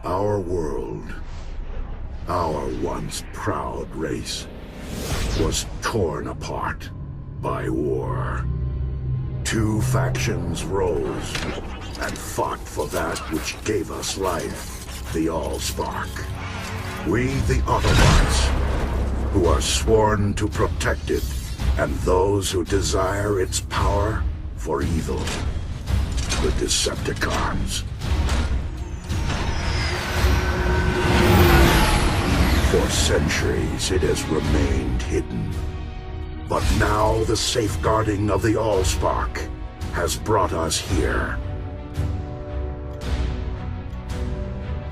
Our world, our once proud race, was torn apart by war. Two factions rose and fought for that which gave us life, the Allspark. We, the Autobots, who are sworn to protect it, and those who desire its power for evil, the Decepticons. For centuries, it has remained hidden. But now the safeguarding of the Allspark has brought us here.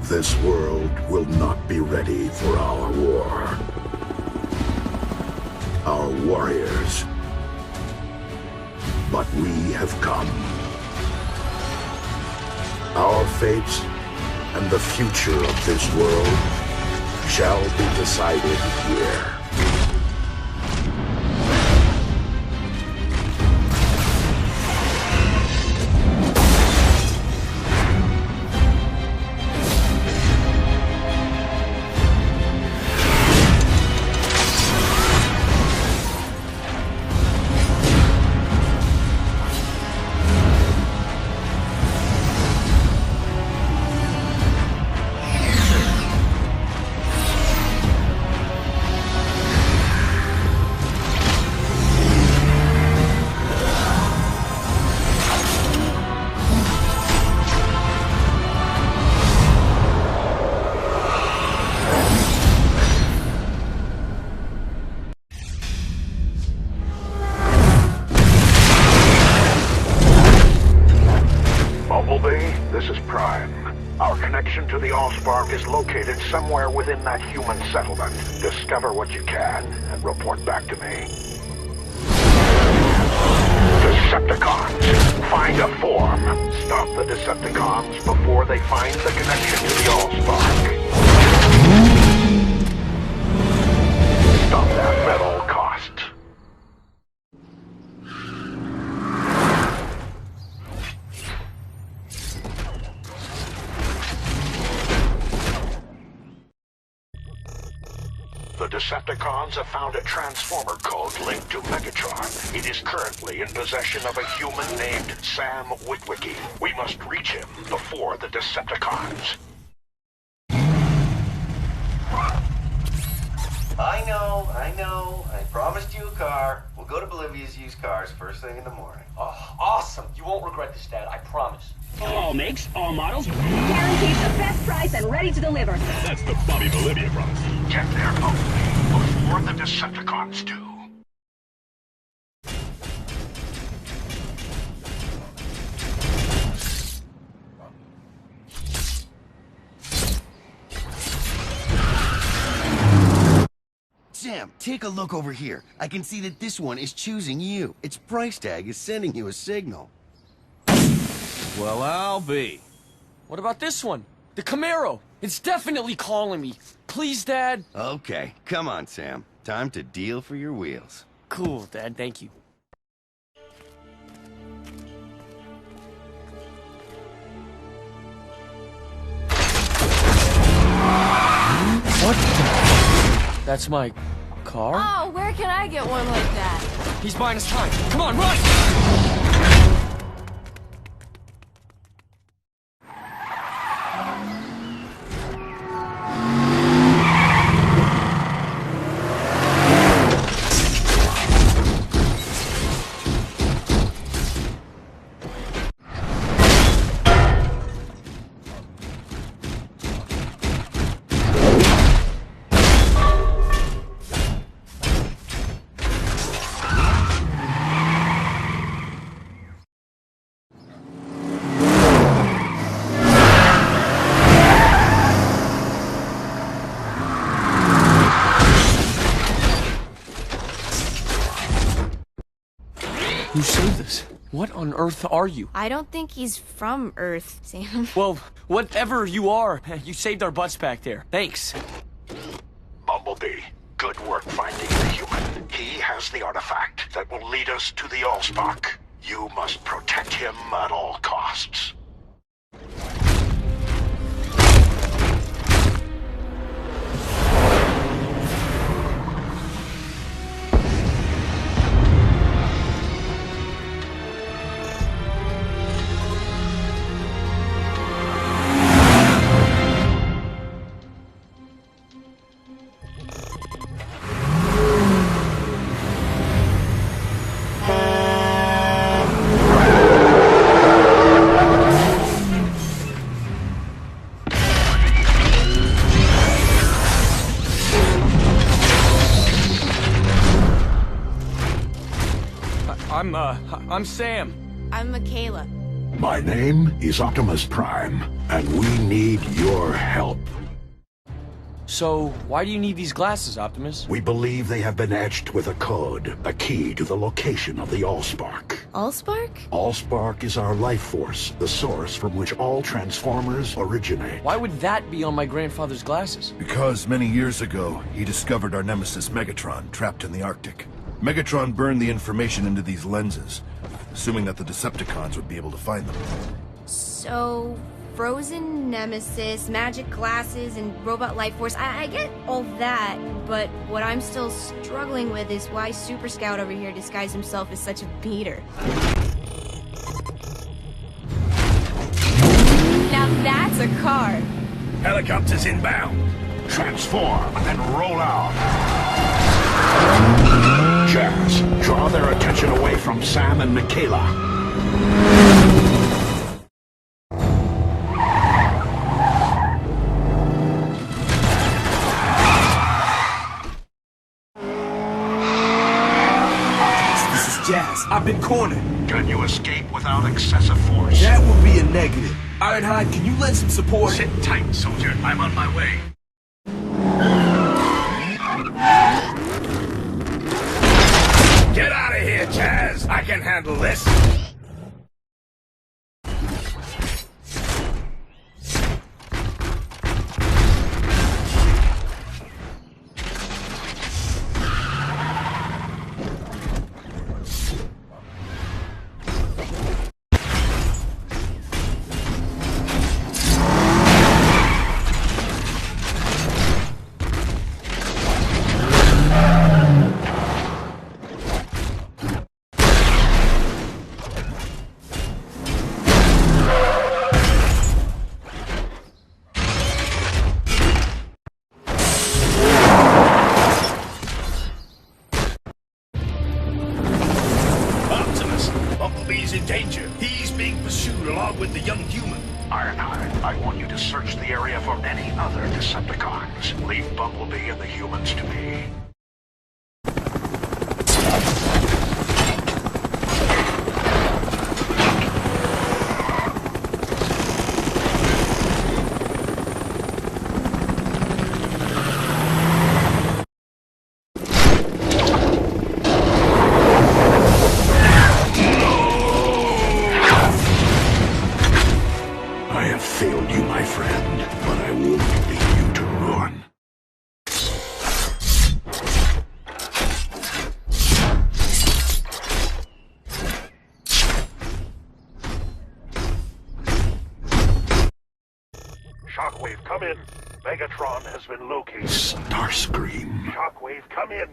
This world will not be ready for our war. Our warriors. But we have come. Our fates and the future of this world shall be decided here. This is Prime. Our connection to the Allspark is located somewhere within that human settlement. Discover what you can and report back to me. Decepticons, find a form. Stop the Decepticons before they find the connection to the Allspark. Stop that at all costs. The Decepticons have found a transformer code linked to Megatron. It is currently in possession of a human named Sam Witwicky. We must reach him before the Decepticons. I know. I promised you a car. We'll go to Bolivia's used cars first thing in the morning. Oh, awesome. You won't regret this, Dad. I promise. All makes, all models. Guaranteed the best price and ready to deliver. That's the Bobby Bolivia promise. Get there, Bumblebee, before the Decepticons do. Sam, take a look over here. I can see that this one is choosing you. Its price tag is sending you a signal. Well, I'll be. What about this one? The Camaro. It's definitely calling me. Please, Dad. Okay, come on, Sam. Time to deal for your wheels. Cool, Dad. Thank you. What the? That's my car? Oh, where can I get one like that? He's buying us time. Come on, run! Who saved us? What on earth are you? I don't think he's from Earth, Sam. Well, whatever you are, you saved our butts back there. Thanks. Bumblebee, good work finding the human. He has the artifact that will lead us to the Allspark. You must protect him at all costs. I'm Sam. I'm Michaela. My name is Optimus Prime, and we need your help. So, why do you need these glasses, Optimus? We believe they have been etched with a code, a key to the location of the Allspark. Allspark? Allspark is our life force, the source from which all Transformers originate. Why would that be on my grandfather's glasses? Because many years ago, he discovered our nemesis Megatron trapped in the Arctic. Megatron burned the information into these lenses, assuming that the Decepticons would be able to find them. So, frozen nemesis, magic glasses, and robot life force. I get all that, but what I'm still struggling with is why Super Scout over here disguised himself as such a beater. Now that's a car. Helicopters inbound. Transform and roll out. Jazz, draw their attention away from Sam and Michaela. This is Jazz. I've been cornered. Can you escape without excessive force? That would be a negative. Ironhide, can you lend some support? Sit tight, soldier. I'm on my way. Get out of here, Chaz! I can handle this! Bumblebee's in danger. He's being pursued along with the young human. Ironhide, I want you to search the area for any other Decepticons. Leave Bumblebee and the humans to me. Failed you, my friend, but I won't leave you to ruin. Shockwave, come in. Megatron has been located. Starscream. Shockwave, come in.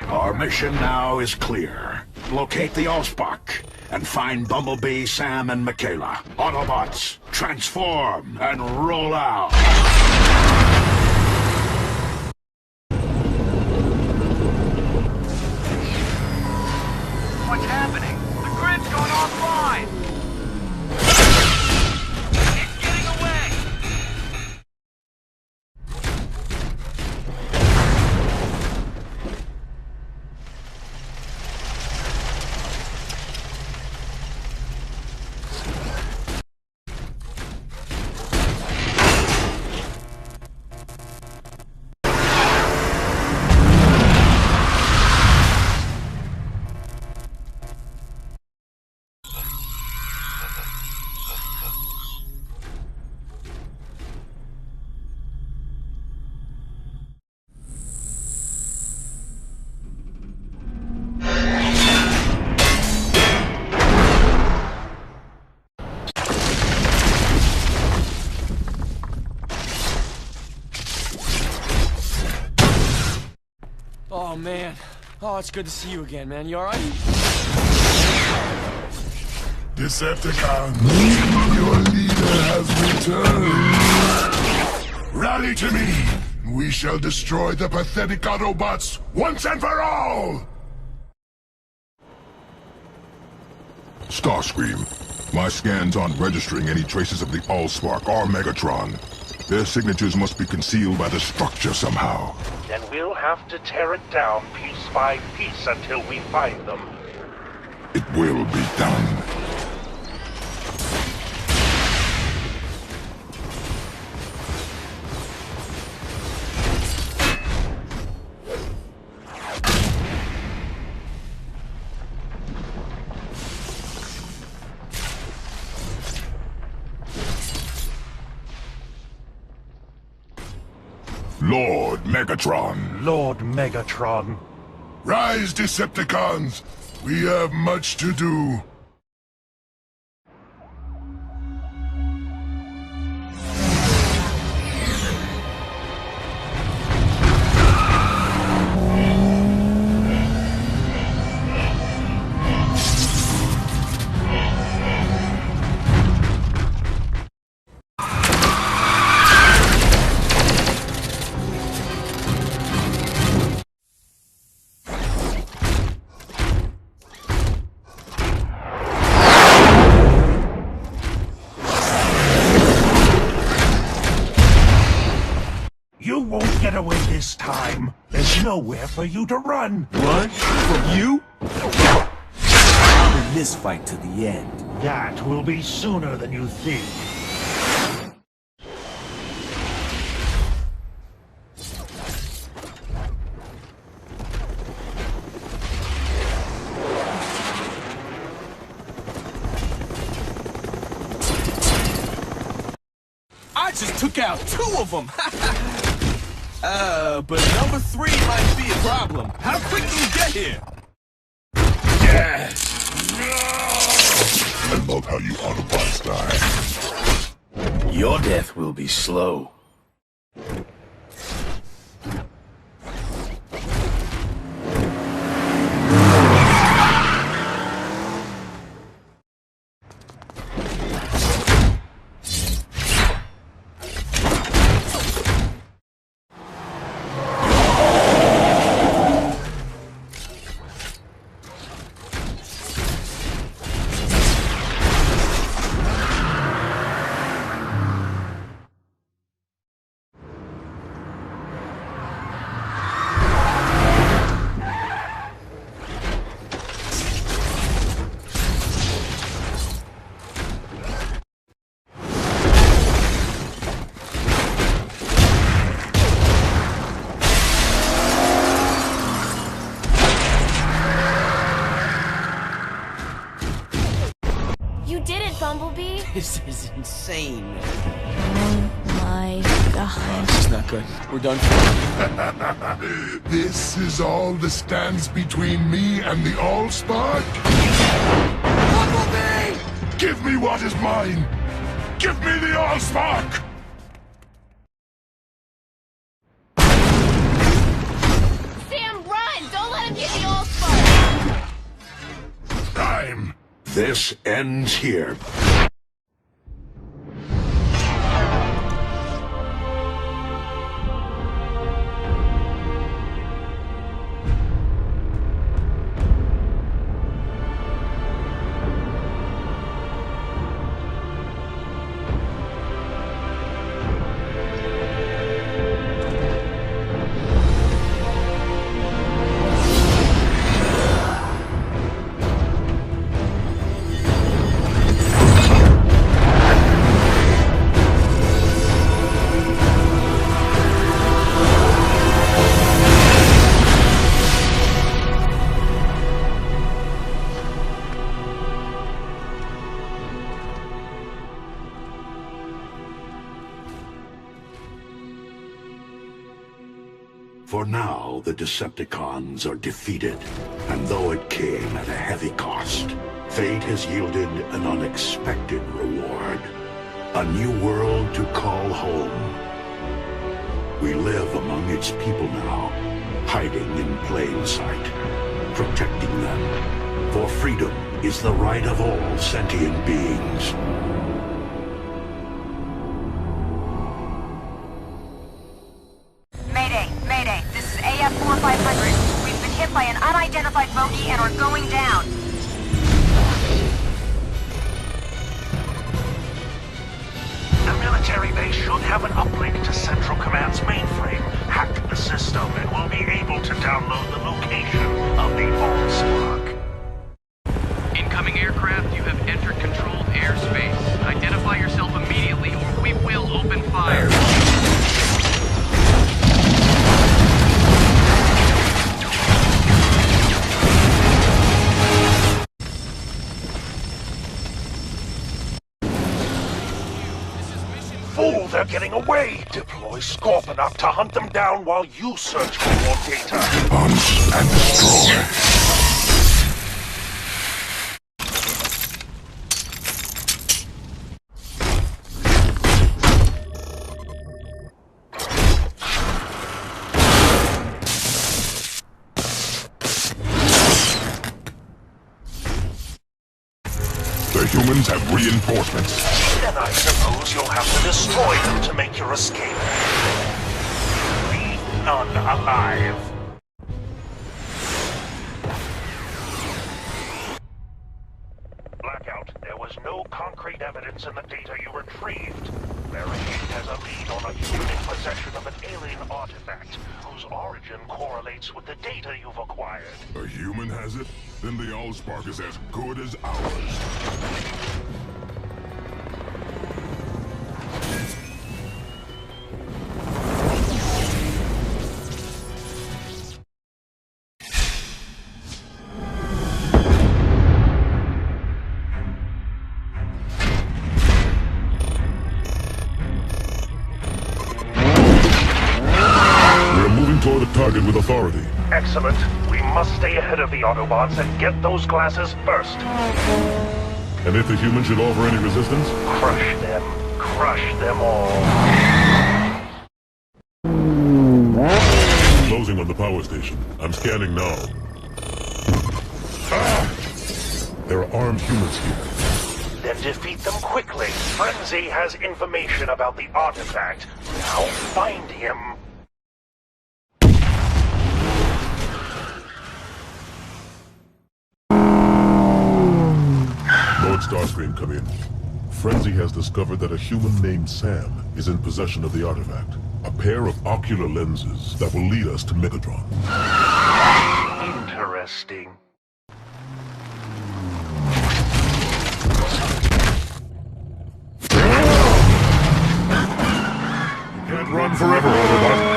Our mission now is clear. Locate the Allspark and find Bumblebee, Sam, and Michaela. Autobots, transform and roll out. What's happening? The grid's going offline! It's getting away! Oh, man. Oh, it's good to see you again, man. You alright? Decepticons, your leader has returned. Rally to me. We shall destroy the pathetic Autobots once and for all. Starscream, my scans aren't registering any traces of the Allspark or Megatron. Their signatures must be concealed by the structure somehow. Then we'll have to tear it down piece by piece until we find them. It will be done. Lord Megatron. Lord Megatron. Rise, Decepticons! We have much to do. You won't get away this time. There's nowhere for you to run. Run? From you? I'm in this fight to the end. That will be sooner than you think. I just took out 2 of them. But number 3 might be a problem. How quick do you get here? Yes! I love how you Autobots die. Your death will be slow. Bumblebee? This is insane. Oh my god. This is not good. We're done. This is all that stands between me and the Allspark? Bumblebee! Give me what is mine! Give me the Allspark! Sam, run! Don't let him get the Allspark! Time. This ends here. For now, the Decepticons are defeated, and though it came at a heavy cost, fate has yielded an unexpected reward. A new world to call home. We live among its people now, hiding in plain sight, protecting them. For freedom is the right of all sentient beings. Mayday, this is AF-4500. We've been hit by an unidentified bogey and are going down. The military base should have an uplink to Central Command's mainframe. Hack the system and we'll be able to download the location of the Allspark. they're getting away. Deploy Scorponok to hunt them down while you search for more data. Hunt and destroy. The humans have reinforcements. Then I suppose you'll have to destroy them to make your escape. Leave none alive. Blackout, there was no concrete evidence in the data you retrieved. Barricade has a lead on a human in possession of an alien artifact, whose origin correlates with the data you've acquired. A human has it? Then the Allspark is as good as ours. Toward the target with authority. Excellent. We must stay ahead of the Autobots and get those glasses first. And if the humans should offer any resistance? Crush them. Crush them all. Closing on the power station. I'm scanning now. Ah! There are armed humans here. Then defeat them quickly. Frenzy has information about the artifact. Now find him. Starscream, come in. Frenzy has discovered that a human named Sam is in possession of the artifact. A pair of ocular lenses that will lead us to Megatron. Interesting. You can't run forever, Autobot.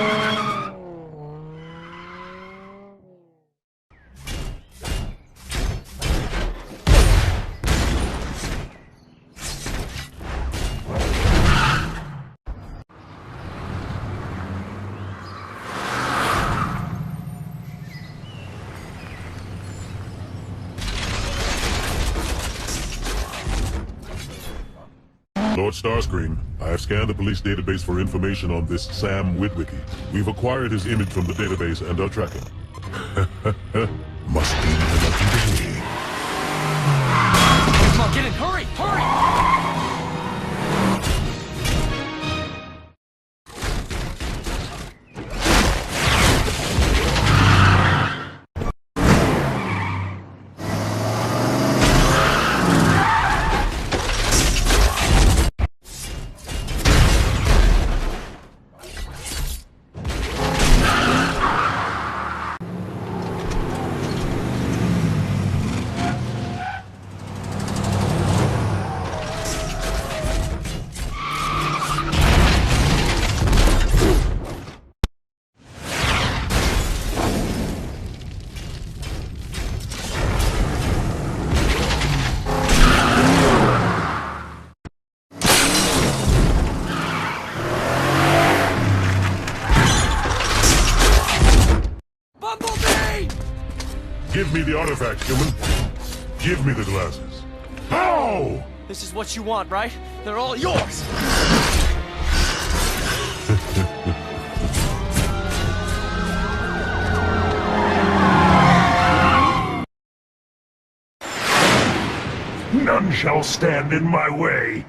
Lord Starscream, I have scanned the police database for information on this Sam Witwicky. We've acquired his image from the database and are tracking. Must be a lucky day. Come on, get in! Hurry! Hurry! Give me the artifact, human. Give me the glasses. How? This is what you want, right? They're all yours! None shall stand in my way.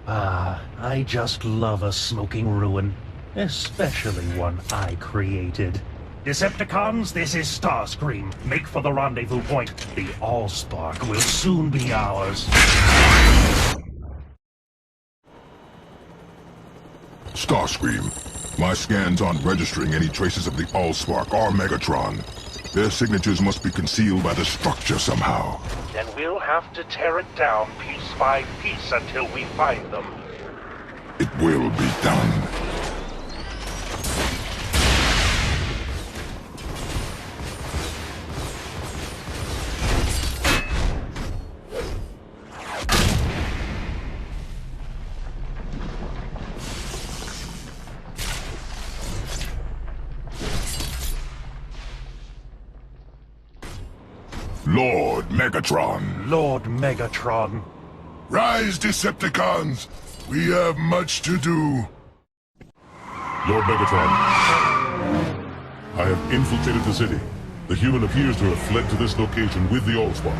I just love a smoking ruin. Especially one I created. Decepticons, this is Starscream. Make for the rendezvous point. The Allspark will soon be ours. Starscream, my scans aren't registering any traces of the Allspark or Megatron. Their signatures must be concealed by the structure somehow. Then we'll have to tear it down piece by piece until we find them. It will be done. Lord Megatron. Lord Megatron. Rise, Decepticons! We have much to do. Lord Megatron, I have infiltrated the city. The human appears to have fled to this location with the Allspark.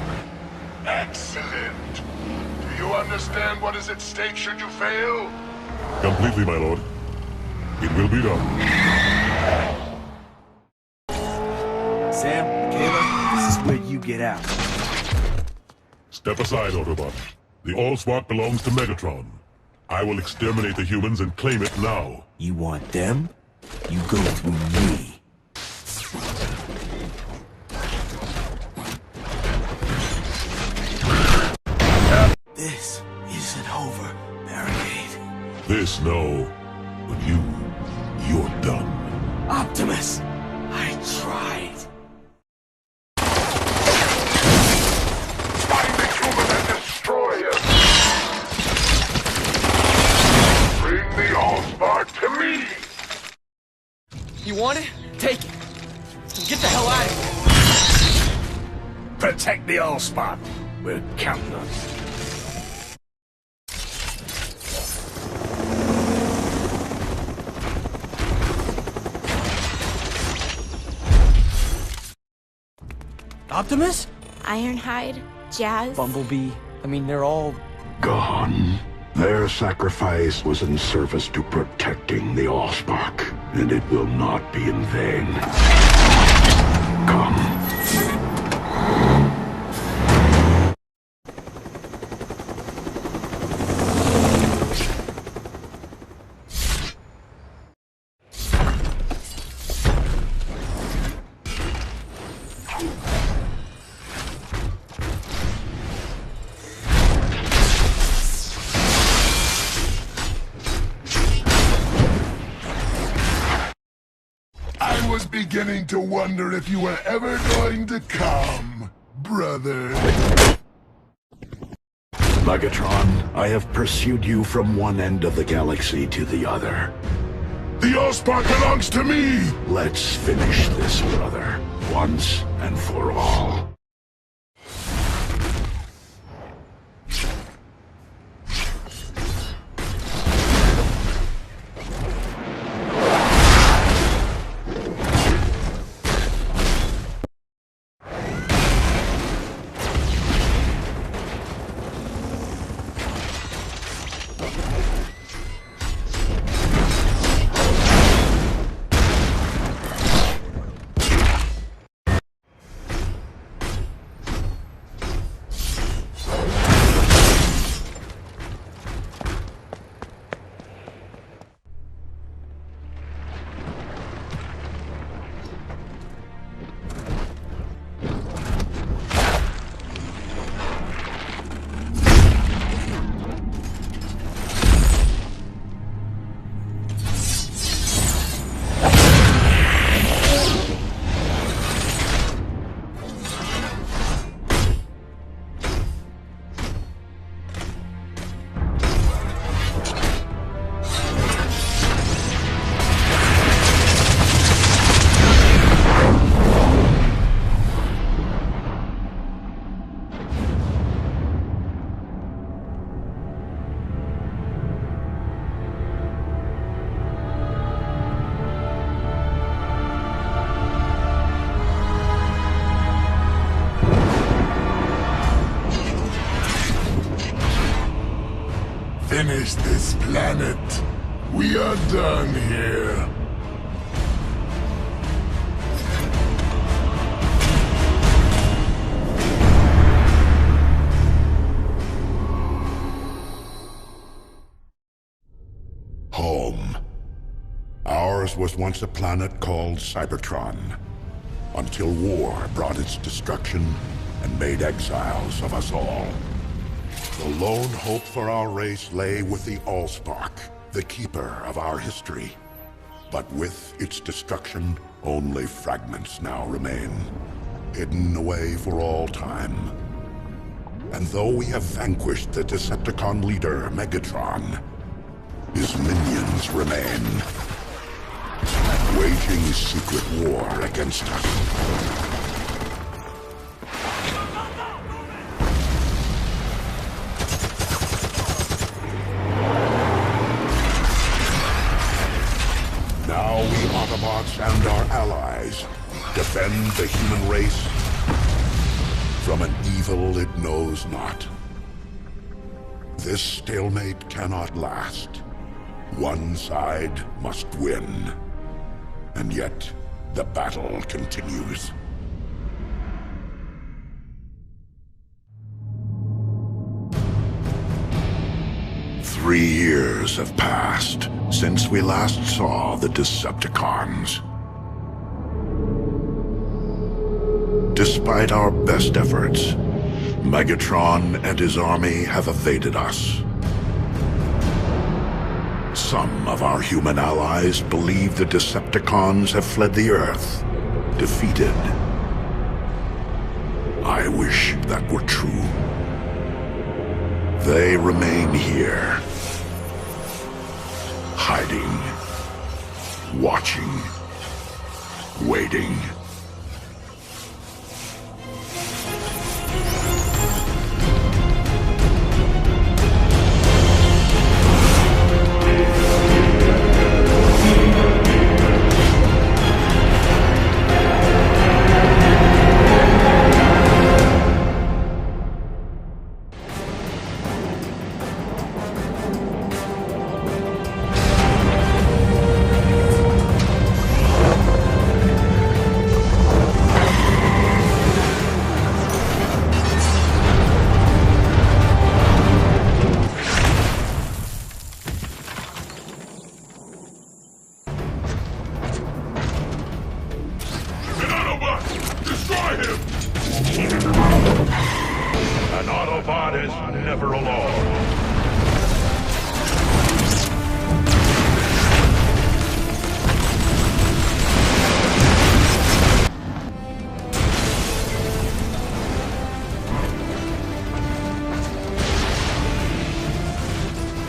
Excellent! Do you understand what is at stake should you fail? Completely, my lord. It will be done. Sam, Kayla, this is where you get out. Step aside, Autobot. The Allspark belongs to Megatron. I will exterminate the humans and claim it now. You want them? You go through me. This isn't over, Barricade. This, no. But you're done. Optimus, I tried. Find the human and destroy him! Bring the Allspark to me! You want it? Take it. Get the hell out of here. Protect the Allspark. We're counting on you. Optimus? Ironhide, Jazz. Bumblebee. I mean, they're all... Gone. Their sacrifice was in service to protecting the Allspark, and it will not be in vain. Come. I was beginning to wonder if you were ever going to come, brother. Megatron, I have pursued you from one end of the galaxy to the other. The Allspark belongs to me! Let's finish this, brother, once and for all. Finish this planet. We are done here. Home. Ours was once a planet called Cybertron, until war brought its destruction and made exiles of us all. The lone hope for our race lay with the Allspark, the keeper of our history. But with its destruction, only fragments now remain, hidden away for all time. And though we have vanquished the Decepticon leader, Megatron, his minions remain, waging secret war against us. Autobots and our allies defend the human race from an evil it knows not. This stalemate cannot last. One side must win. And yet, the battle continues. Three years have passed since we last saw the Decepticons. Despite our best efforts, Megatron and his army have evaded us. Some of our human allies believe the Decepticons have fled the Earth, defeated. I wish that were true. They remain here, hiding, watching, waiting. An Autobot is never alone.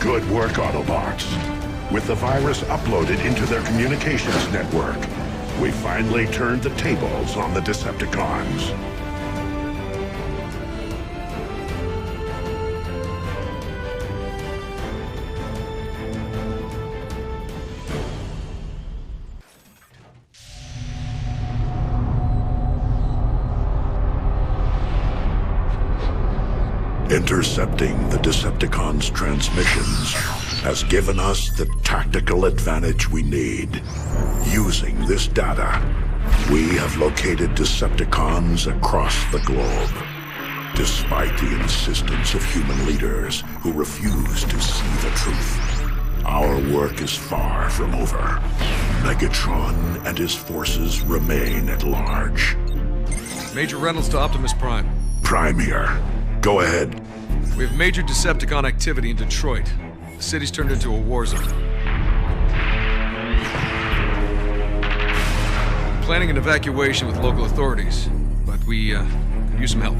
Good work, Autobots. With the virus uploaded into their communications network, we finally turned the tables on the Decepticons. Intercepting the Decepticons' transmissions has given us the tactical advantage we need. Using this data, we have located Decepticons across the globe. Despite the insistence of human leaders who refuse to see the truth, our work is far from over. Megatron and his forces remain at large. Major Reynolds to Optimus Prime. Prime here. Go ahead. We have major Decepticon activity in Detroit. The city's turned into a war zone. Planning an evacuation with local authorities, but we could use some help.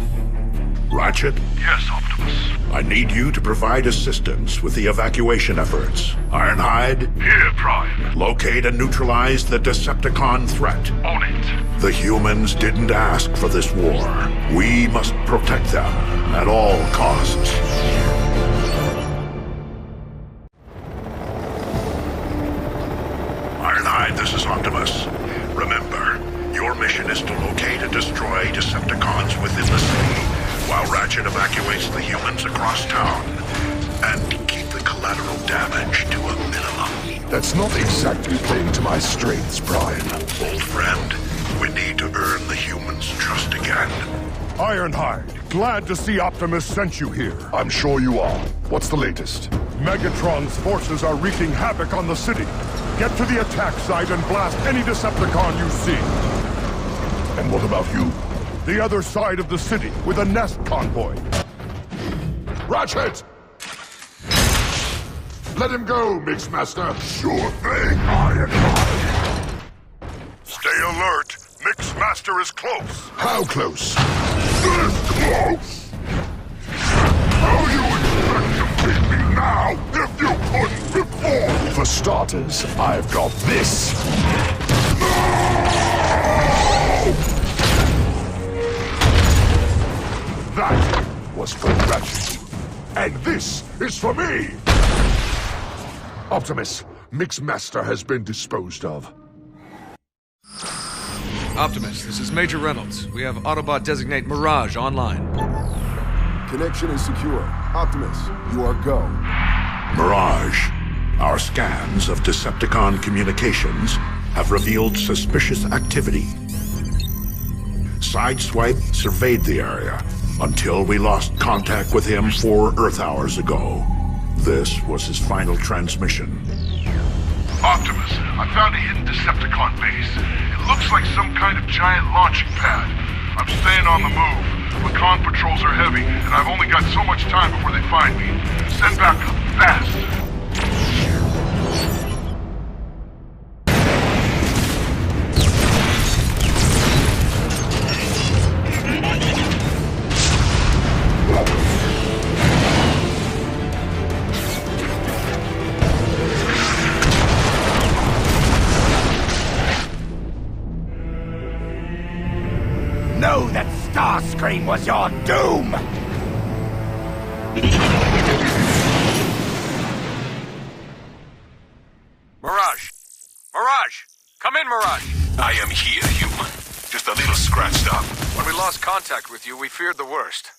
Ratchet? Yes, Optimus. I need you to provide assistance with the evacuation efforts. Ironhide? Here, Prime. Locate and neutralize the Decepticon threat. On it. The humans didn't ask for this war. We must protect them at all costs. Ironhide, this is Optimus. Remember, your mission is to locate and destroy Decepticons within the city, while Ratchet evacuates the humans across town, and keep the collateral damage to a minimum. That's not exactly playing to my strengths, Brian. Old friend, we need to earn the humans' trust again. Ironhide, glad to see Optimus sent you here. I'm sure you are. What's the latest? Megatron's forces are wreaking havoc on the city. Get to the attack site and blast any Decepticon you see. And what about you? The other side of the city with a nest convoy. Ratchet! Let him go, Mixmaster. Sure thing, Ironhide. Stay alert. Mixmaster is close. How close? This close? How you expect to beat me now if you couldn't before? For starters, I've got this. That was for Ratchet. And this is for me! Optimus, Mixmaster has been disposed of. Optimus, this is Major Reynolds. We have Autobot designate Mirage online. Connection is secure. Optimus, you are go. Mirage, our scans of Decepticon communications have revealed suspicious activity. Sideswipe surveyed the area until we lost contact with him 4 Earth hours ago. This was his final transmission. Optimus, I found a hidden Decepticon base. It looks like some kind of giant launching pad. I'm staying on the move. Recon patrols are heavy, and I've only got so much time before they find me. Send backup, fast! Know that Starscream was your doom! Mirage! Mirage! Come in, Mirage! I am here, human. Just a little scratched up. When we lost contact with you, we feared the worst.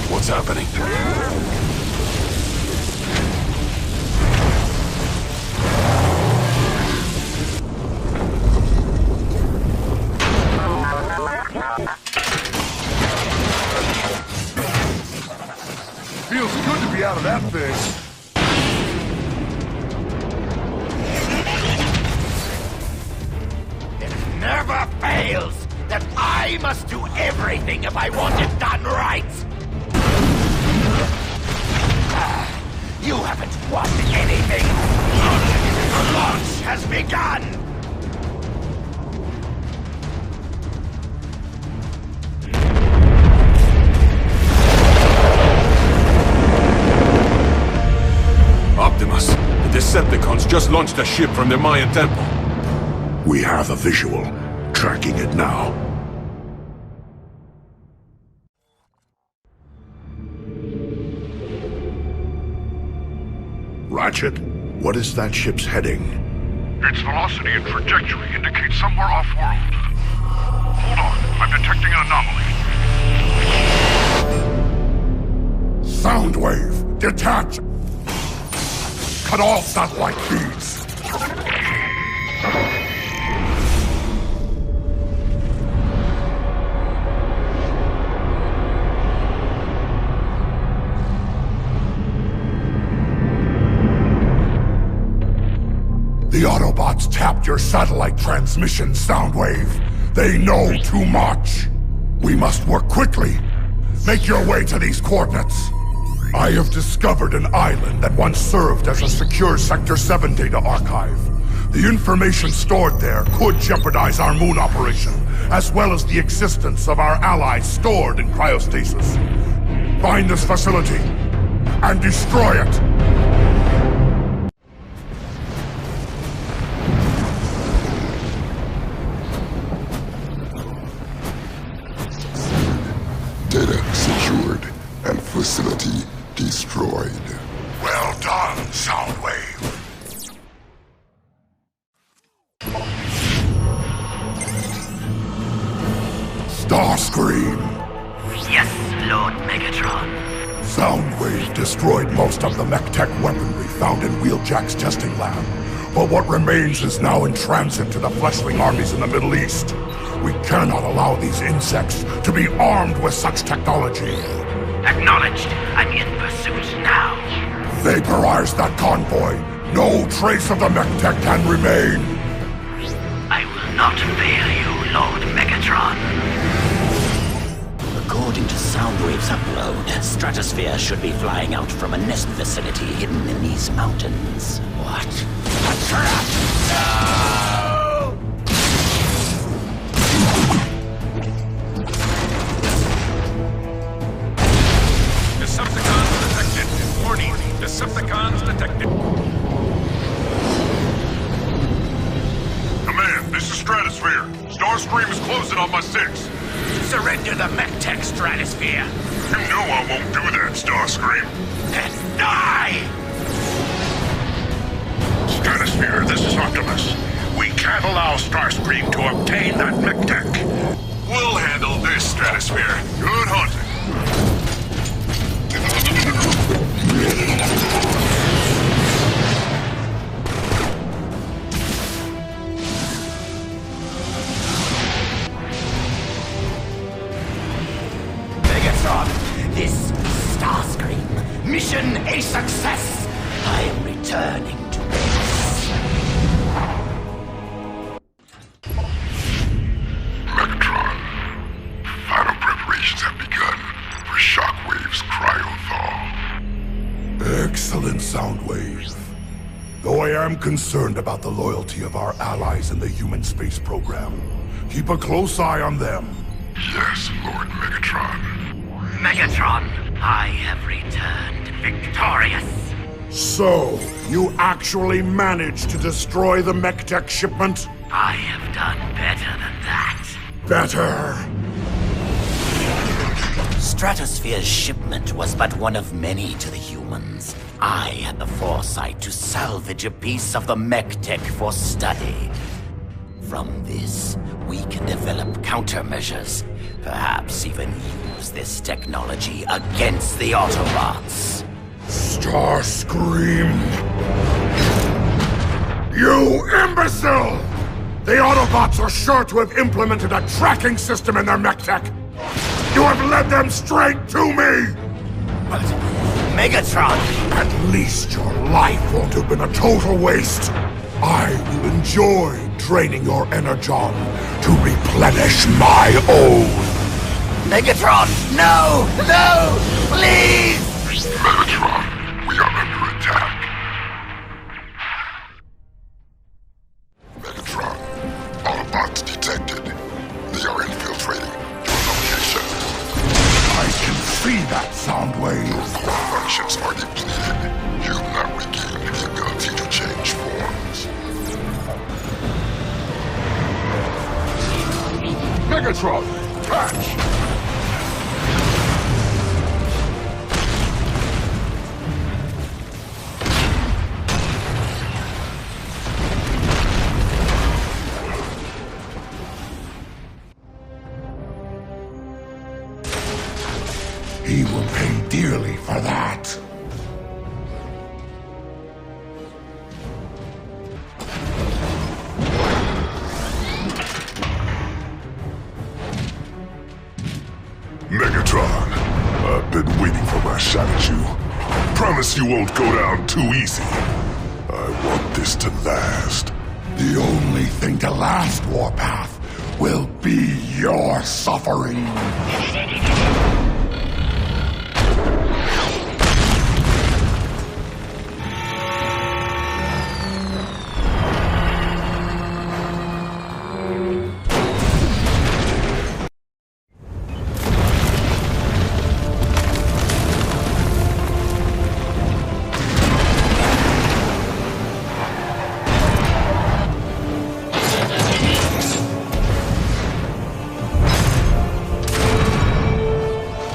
What's happening? Feels good to be out of that thing. It never fails that I must do everything if I want it done right! You haven't won anything! The launch has begun! Optimus, the Decepticons just launched a ship from the Mayan temple. We have a visual, tracking it now. Ratchet, what is that ship's heading? Its velocity and trajectory indicate somewhere off-world. Hold on, I'm detecting an anomaly. Soundwave, detach! Cut all satellite feeds! The Autobots tapped your satellite transmission, Soundwave. They know too much. We must work quickly. Make your way to these coordinates. I have discovered an island that once served as a secure Sector 7 data archive. The information stored there could jeopardize our moon operation, as well as the existence of our allies stored in cryostasis. Find this facility and destroy it! Data secured and facility destroyed. Well done, Soundwave. Starscream! Yes, Lord Megatron. Soundwave destroyed most of the mech-tech weaponry found in Wheeljack's testing lab. But what remains is now in transit to the fleshling armies in the Middle East. We cannot allow these insects to be armed with such technology. Acknowledged. I'm in pursuit now. Vaporize that convoy. No trace of the mech-tech can remain. I will not fail you, Lord Megatron. According to Soundwave's upload, Stratosphere should be flying out from a nest facility hidden in these mountains. What? A trap! No! Stratosphere! Starscream is closing on my 6! Surrender the MechTech, Stratosphere! You know I won't do that, Starscream! Then die! Stratosphere, this is Optimus. We can't allow Starscream to obtain that MechTech. We'll handle this, Stratosphere. Good hunting. Megatron, this Starscream mission a success. I am returning to base. Megatron, final preparations have begun for Shockwave's cryo-thaw. Excellent, Soundwave. Though I am concerned about the loyalty of our allies in the human space program, keep a close eye on them. Yes, Lord Megatron. Megatron, I have returned victorious. So, you actually managed to destroy the MechTech shipment? I have done better than that. Better? Stratosphere's shipment was but one of many to the humans. I had the foresight to salvage a piece of the MechTech for study. From this, we can develop countermeasures. Perhaps even use this technology against the Autobots. Starscream! You imbecile! The Autobots are sure to have implemented a tracking system in their MechTech. You have led them straight to me! But, Megatron! At least your life won't have been a total waste. I will enjoy draining your energon to replenish my own. Megatron! No! No! Please! Megatron, we are under attack. Megatron, Autobots detected. They are infiltrating your location. I can see that, Soundwave. Your core functions are depleted. You have not regained the ability to change forms. Megatron, catch! He will pay dearly for that. Megatron, I've been waiting for my shot at you. Promise you won't go down too easy. I want this to last. The only thing to last, Warpath, will be your suffering.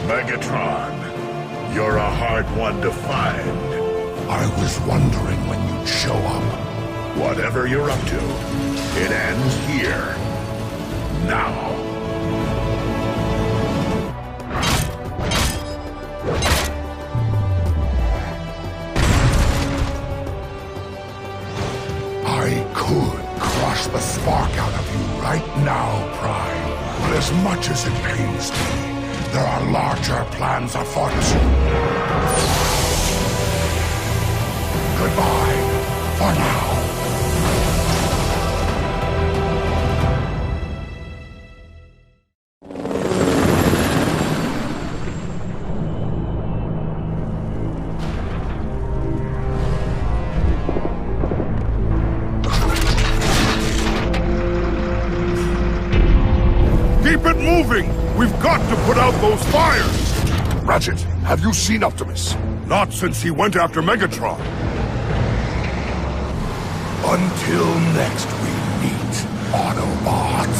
Megatron, you're a hard one to find. I was wondering when you'd show up. Whatever you're up to, it ends here. Now. I could crush the spark out of you right now, Prime. But as much as it pains me, there are larger plans afoot. Goodbye, for now. Keep it moving! We've got to put out those fires! Ratchet, have you seen Optimus? Not since he went after Megatron. Until next we meet, Autobots.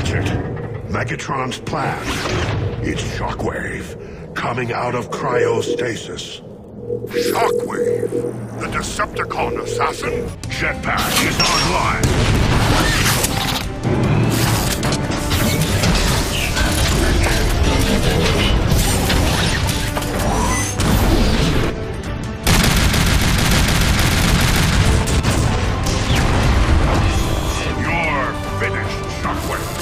Ratchet, Megatron's plan. It's Shockwave, coming out of cryostasis. Shockwave, the Decepticon assassin? Jetpack is online. You're finished, Shockwave.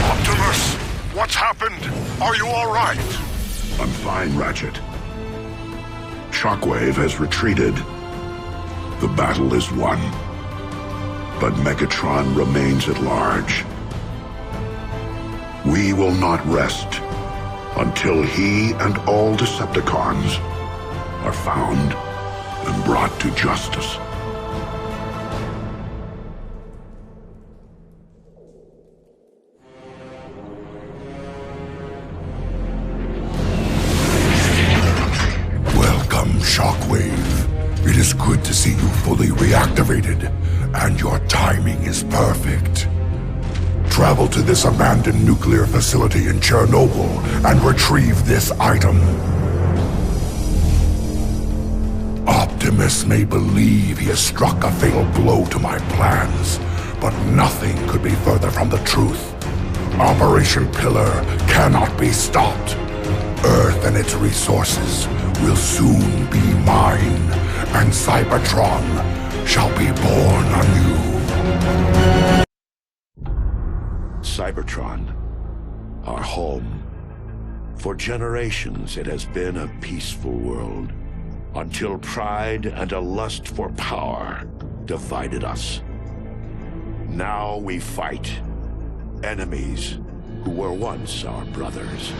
Optimus, what's happened? Are you all right? I'm fine, Ratchet. Shockwave has retreated. The battle is won. But Megatron remains at large. We will not rest until he and all Decepticons are found and brought to justice. Welcome, Shockwave. It is good to see you fully reactivated, and your timing is perfect. Travel to this abandoned nuclear facility in Chernobyl and retrieve this item. Optimus may believe he has struck a fatal blow to my plans, but nothing could be further from the truth. Operation Pillar cannot be stopped. Earth and its resources will soon be mine, and Cybertron shall be born anew. Cybertron, our home. For generations it has been a peaceful world, until pride and a lust for power divided us. Now we fight enemies who were once our brothers.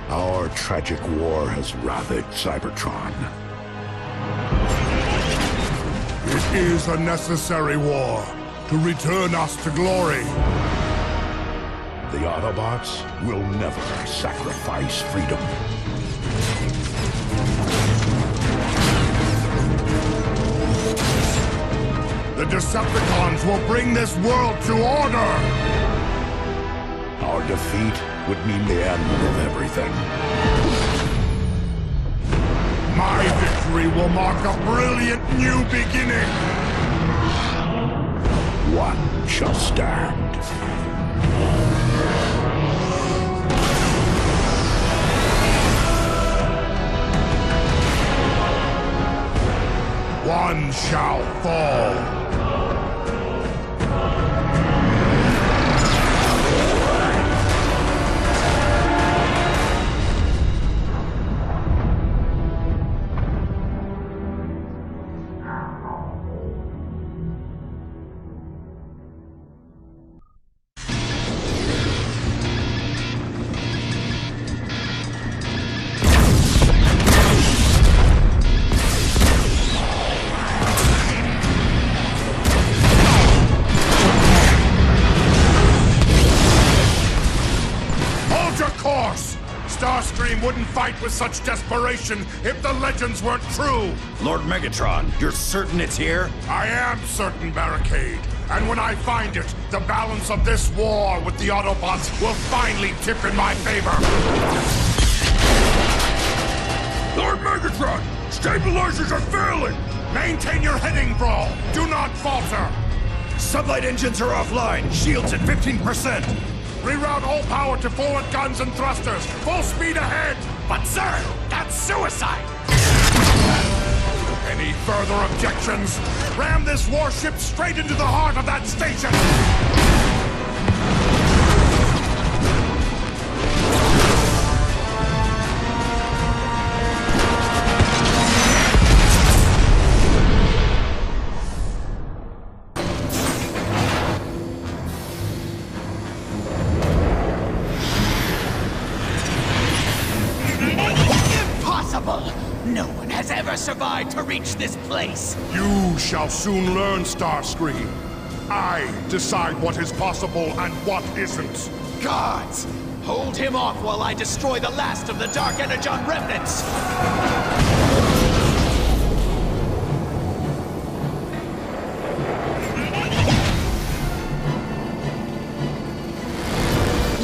Our tragic war has ravaged Cybertron. It is a necessary war to return us to glory. The Autobots will never sacrifice freedom. The Decepticons will bring this world to order! Our defeat would mean the end of everything. My victory will mark a brilliant new beginning! One shall stand. One shall fall. Starscream wouldn't fight with such desperation if the legends weren't true! Lord Megatron, you're certain it's here? I am certain, Barricade. And when I find it, the balance of this war with the Autobots will finally tip in my favor! Lord Megatron, stabilizers are failing! Maintain your heading, Brawl! Do not falter! Sublight engines are offline. Shields at 15%. Reroute all power to forward guns and thrusters. Full speed ahead! But sir, that's suicide! Any further objections? Ram this warship straight into the heart of that station! impossible! No one has ever survived to reach this place! You shall soon learn, Starscream. I decide what is possible and what isn't. Guards! Hold him off while I destroy the last of the Dark Energon remnants!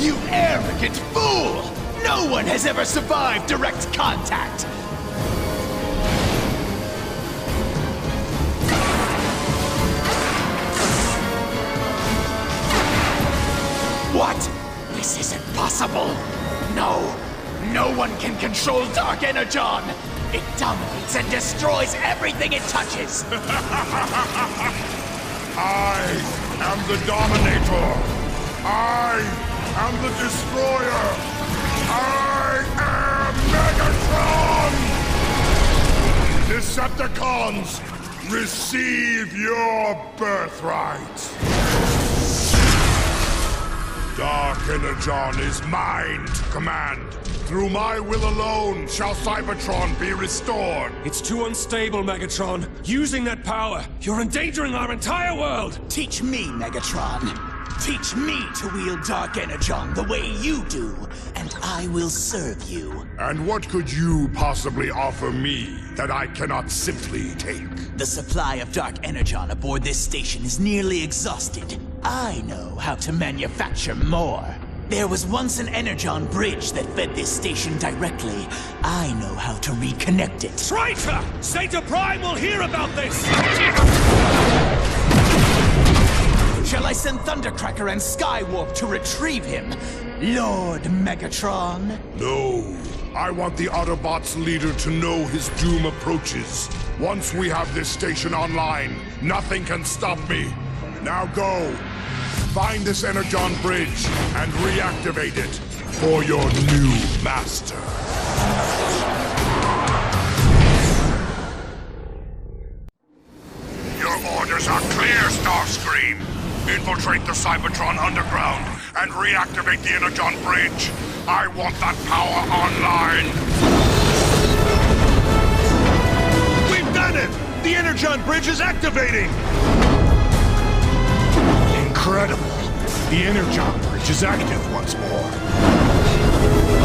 You arrogant fool! No one has ever survived direct contact! What? This isn't possible! No! No one can control Dark Energon! It dominates and destroys everything it touches! I am the Dominator! I am the Destroyer! I am Megatron! Decepticons, receive your birthright! Dark Energon is mine to command. Through my will alone shall Cybertron be restored. It's too unstable, Megatron. Using that power, you're endangering our entire world! Teach me, Megatron. Teach me to wield Dark Energon the way you do, and I will serve you. And what could you possibly offer me that I cannot simply take? The supply of Dark Energon aboard this station is nearly exhausted. I know how to manufacture more. There was once an Energon bridge that fed this station directly. I know how to reconnect it. Traitor! Zeta Prime will hear about this! Shall I send Thundercracker and Skywarp to retrieve him? Lord Megatron? No. I want the Autobots' leader to know his doom approaches. Once we have this station online, nothing can stop me. Now go. Find this Energon bridge and reactivate it for your new master. Your orders are clear, Starscream. Infiltrate the Cybertron underground and reactivate the Energon bridge. I want that power online. We've done it! The Energon bridge is activating! Incredible. The Energon bridge is active once more.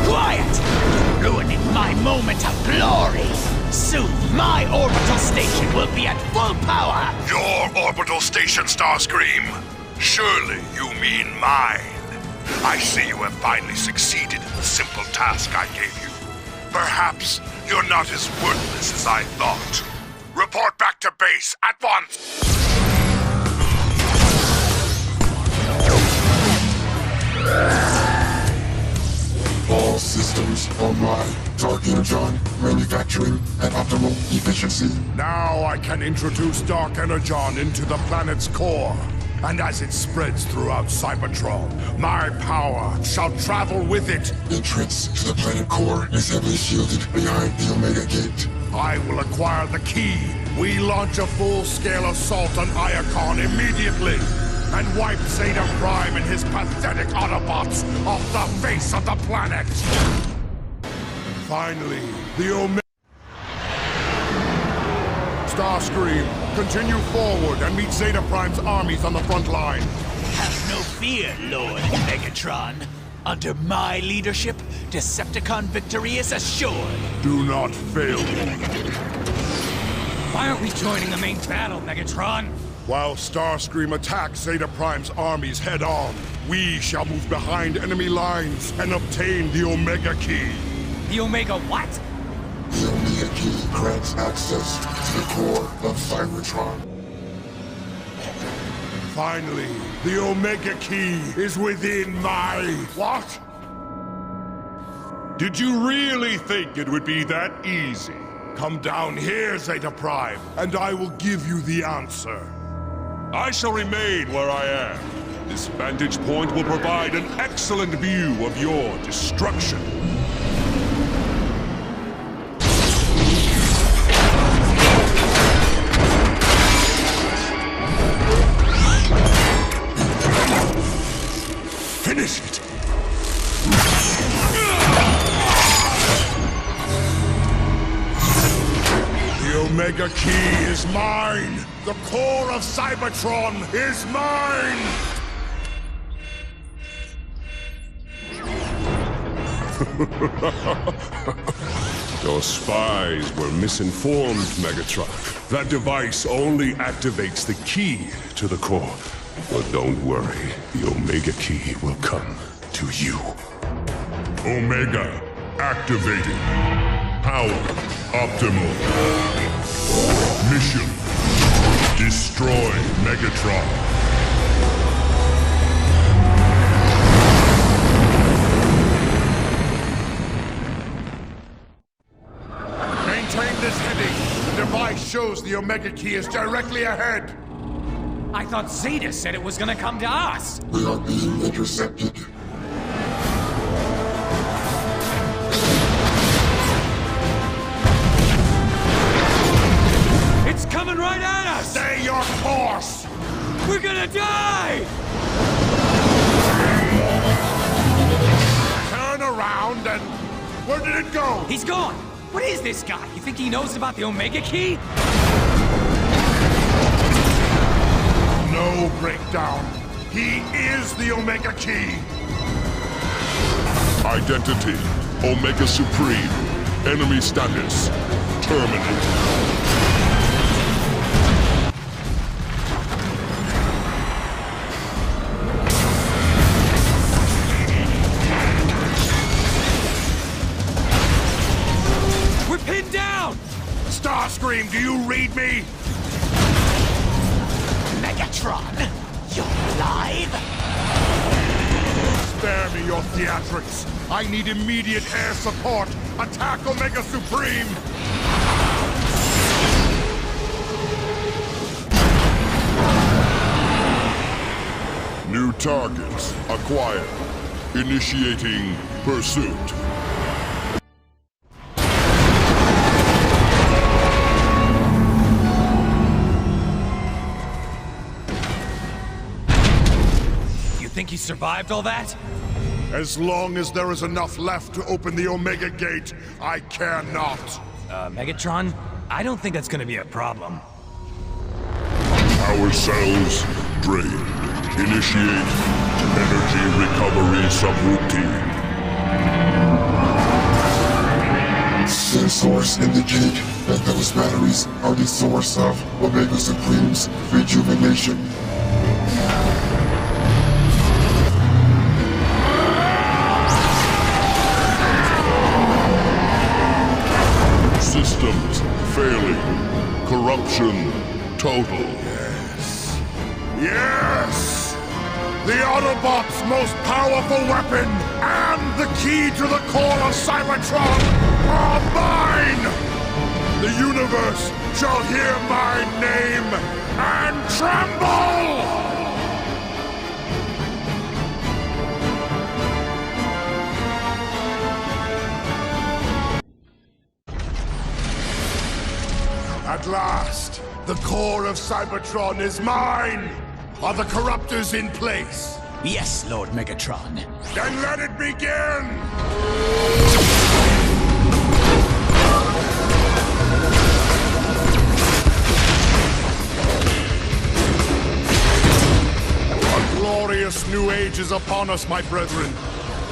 Quiet! You're ruining my moment of glory! Soon, my orbital station will be at full power! Your orbital station, Starscream? Surely you mean mine. I see you have finally succeeded in the simple task I gave you. Perhaps you're not as worthless as I thought. Report back to base at once! All systems online. Dark Energon, manufacturing at optimal efficiency. Now I can introduce Dark Energon into the planet's core. And as it spreads throughout Cybertron, my power shall travel with it. Entrance to the planet core is heavily shielded behind the Omega Gate. I will acquire the key. We launch a full-scale assault on Iacon immediately. And wipe Zeta Prime and his pathetic Autobots off the face of the planet! Finally, the Omega... Starscream, continue forward and meet Zeta Prime's armies on the front line. Have no fear, Lord Megatron. Under my leadership, Decepticon victory is assured. Do not fail me. Why aren't we joining the main battle, Megatron? While Starscream attacks Zeta Prime's armies head-on, we shall move behind enemy lines and obtain the Omega Key. The Omega what? The Omega Key grants access to the core of Cybertron. Finally, the Omega Key is within my... What? Did you really think it would be that easy? Come down here, Zeta Prime, and I will give you the answer. I shall remain where I am. This vantage point will provide an excellent view of your destruction. Finish it! Omega Key is mine! The core of Cybertron is mine! Your spies were misinformed, Megatron. That device only activates the key to the core. But don't worry, the Omega Key will come to you. Omega activated. Power optimal. Mission: destroy Megatron. Maintain this heading. The device shows the Omega Key is directly ahead. I thought Zeta said it was gonna come to us. We are being intercepted. It's coming right at us! Stay your course! We're gonna die! Turn around and... Where did it go? He's gone! What is this guy? You think he knows about the Omega Key? No breakdown. He is the Omega Key. Identity: Omega Supreme. Enemy status: terminate. Starscream, do you read me? Megatron, you're alive? Spare me your theatrics. I need immediate air support. Attack Omega Supreme! New targets acquired. Initiating pursuit. Think he survived all that? As long as there is enough left to open the Omega Gate, I care not. Megatron? I don't think that's gonna be a problem. Power cells drained. Initiate energy recovery subroutine. Sensors indicate that those batteries are the source of Omega Supreme's rejuvenation. Systems failing. Corruption total. Yes. Yes! The Autobots' most powerful weapon and the key to the core of Cybertron are mine! The universe shall hear my name and tremble! At last, the core of Cybertron is mine! Are the Corruptors in place? Yes, Lord Megatron. Then let it begin! A glorious new age is upon us, my brethren.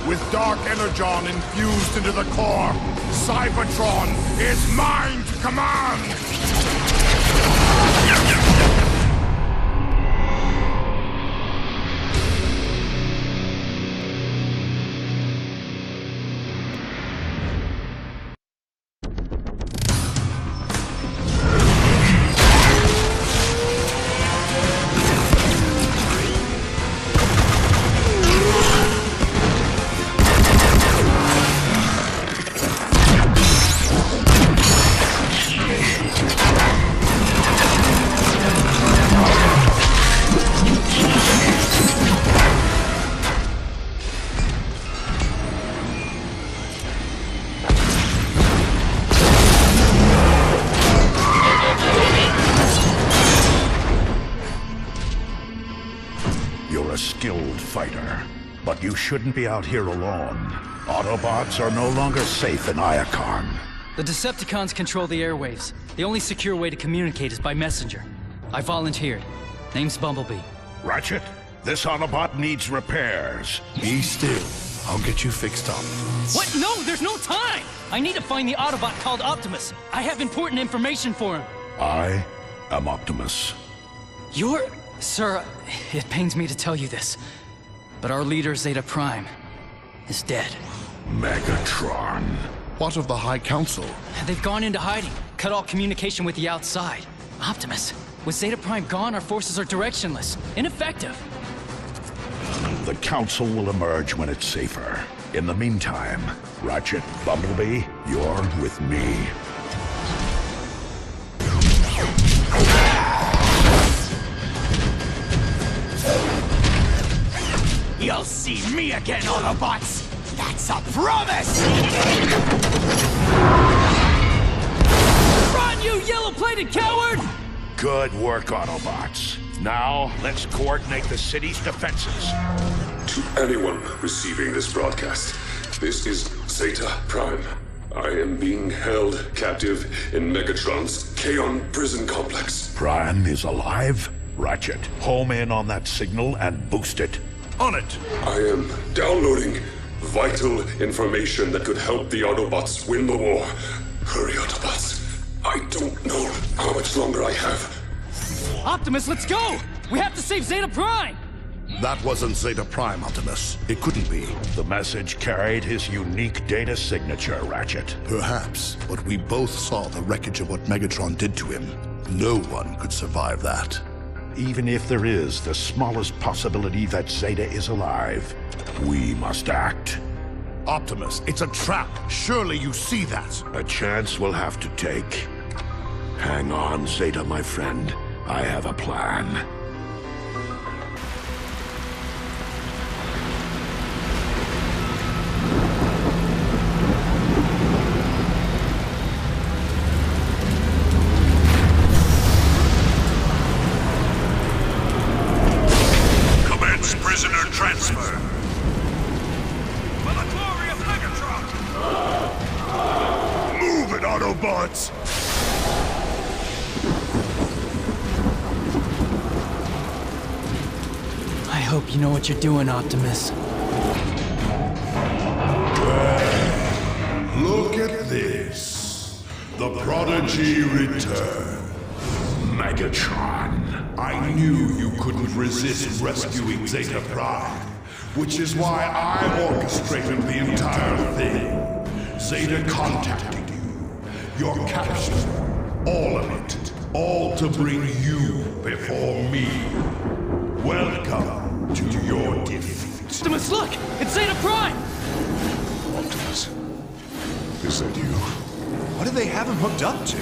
With Dark Energon infused into the core, Cybertron is mine to command! You're a skilled fighter, but you shouldn't be out here alone. Autobots are no longer safe in Iacon. The Decepticons control the airwaves. The only secure way to communicate is by messenger. I volunteered. Name's Bumblebee. Ratchet, this Autobot needs repairs. Be still. I'll get you fixed up. What? No, there's no time! I need to find the Autobot called Optimus. I have important information for him. I am Optimus. You're... Sir, it pains me to tell you this, but our leader, Zeta Prime, is dead. Megatron. What of the High Council? They've gone into hiding, cut all communication with the outside. Optimus, with Zeta Prime gone, our forces are directionless, ineffective. The Council will emerge when it's safer. In the meantime, Ratchet, Bumblebee, you're with me. You'll see me again, Autobots! That's a promise! Run, you yellow-plated coward! Good work, Autobots. Now, let's coordinate the city's defenses. To anyone receiving this broadcast, this is Zeta Prime. I am being held captive in Megatron's Kaon prison complex. Prime is alive? Ratchet, home in on that signal and boost it. On it! I am downloading vital information that could help the Autobots win the war. Hurry, Autobots. I don't know how much longer I have. Optimus, let's go! We have to save Zeta Prime! That wasn't Zeta Prime, Optimus. It couldn't be. The message carried his unique data signature, Ratchet. Perhaps, but we both saw the wreckage of what Megatron did to him. No one could survive that. Even if there is the smallest possibility that Zeta is alive, we must act. Optimus, it's a trap. Surely you see that. A chance we'll have to take. Hang on, Zeta, my friend. I have a plan. Prisoner transfer. For the glory of Megatron! Move it, Autobots! I hope you know what you're doing, Optimus. Look at this. The Prodigy returns. Megatron. I knew you couldn't resist rescuing Zeta Prime, which is why I orchestrated the entire thing. Zeta contacted you. Your capture. All of it. All to bring you before me. Welcome to your defeat. Optimus, look! It's Zeta Prime! Optimus, is that you? What do they have him hooked up to?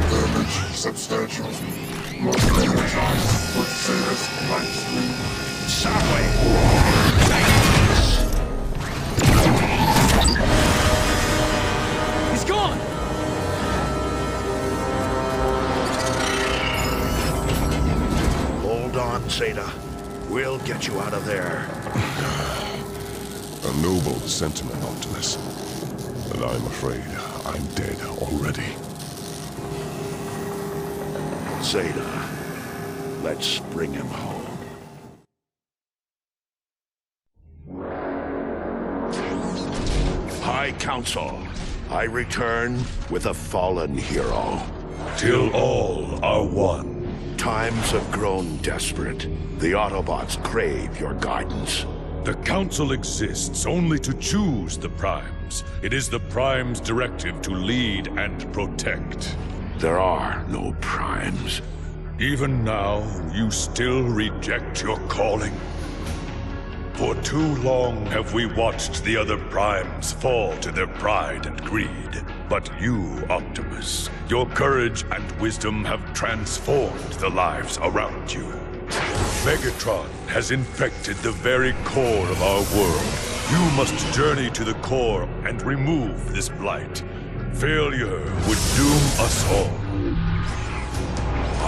Damage substantial. Most energized with Zeta's light stream. He's gone! Hold on, Zeta. We'll get you out of there. A noble sentiment, Optimus. But I'm afraid I'm dead already. Zeta, let's bring him home. High Council, I return with a fallen hero. Till all are one. Times have grown desperate. The Autobots crave your guidance. The Council exists only to choose the Primes. It is the Primes' directive to lead and protect. There are no Primes. Even now, you still reject your calling? For too long have we watched the other Primes fall to their pride and greed. But you, Optimus, your courage and wisdom have transformed the lives around you. Megatron has infected the very core of our world. You must journey to the core and remove this blight. Failure would doom us all.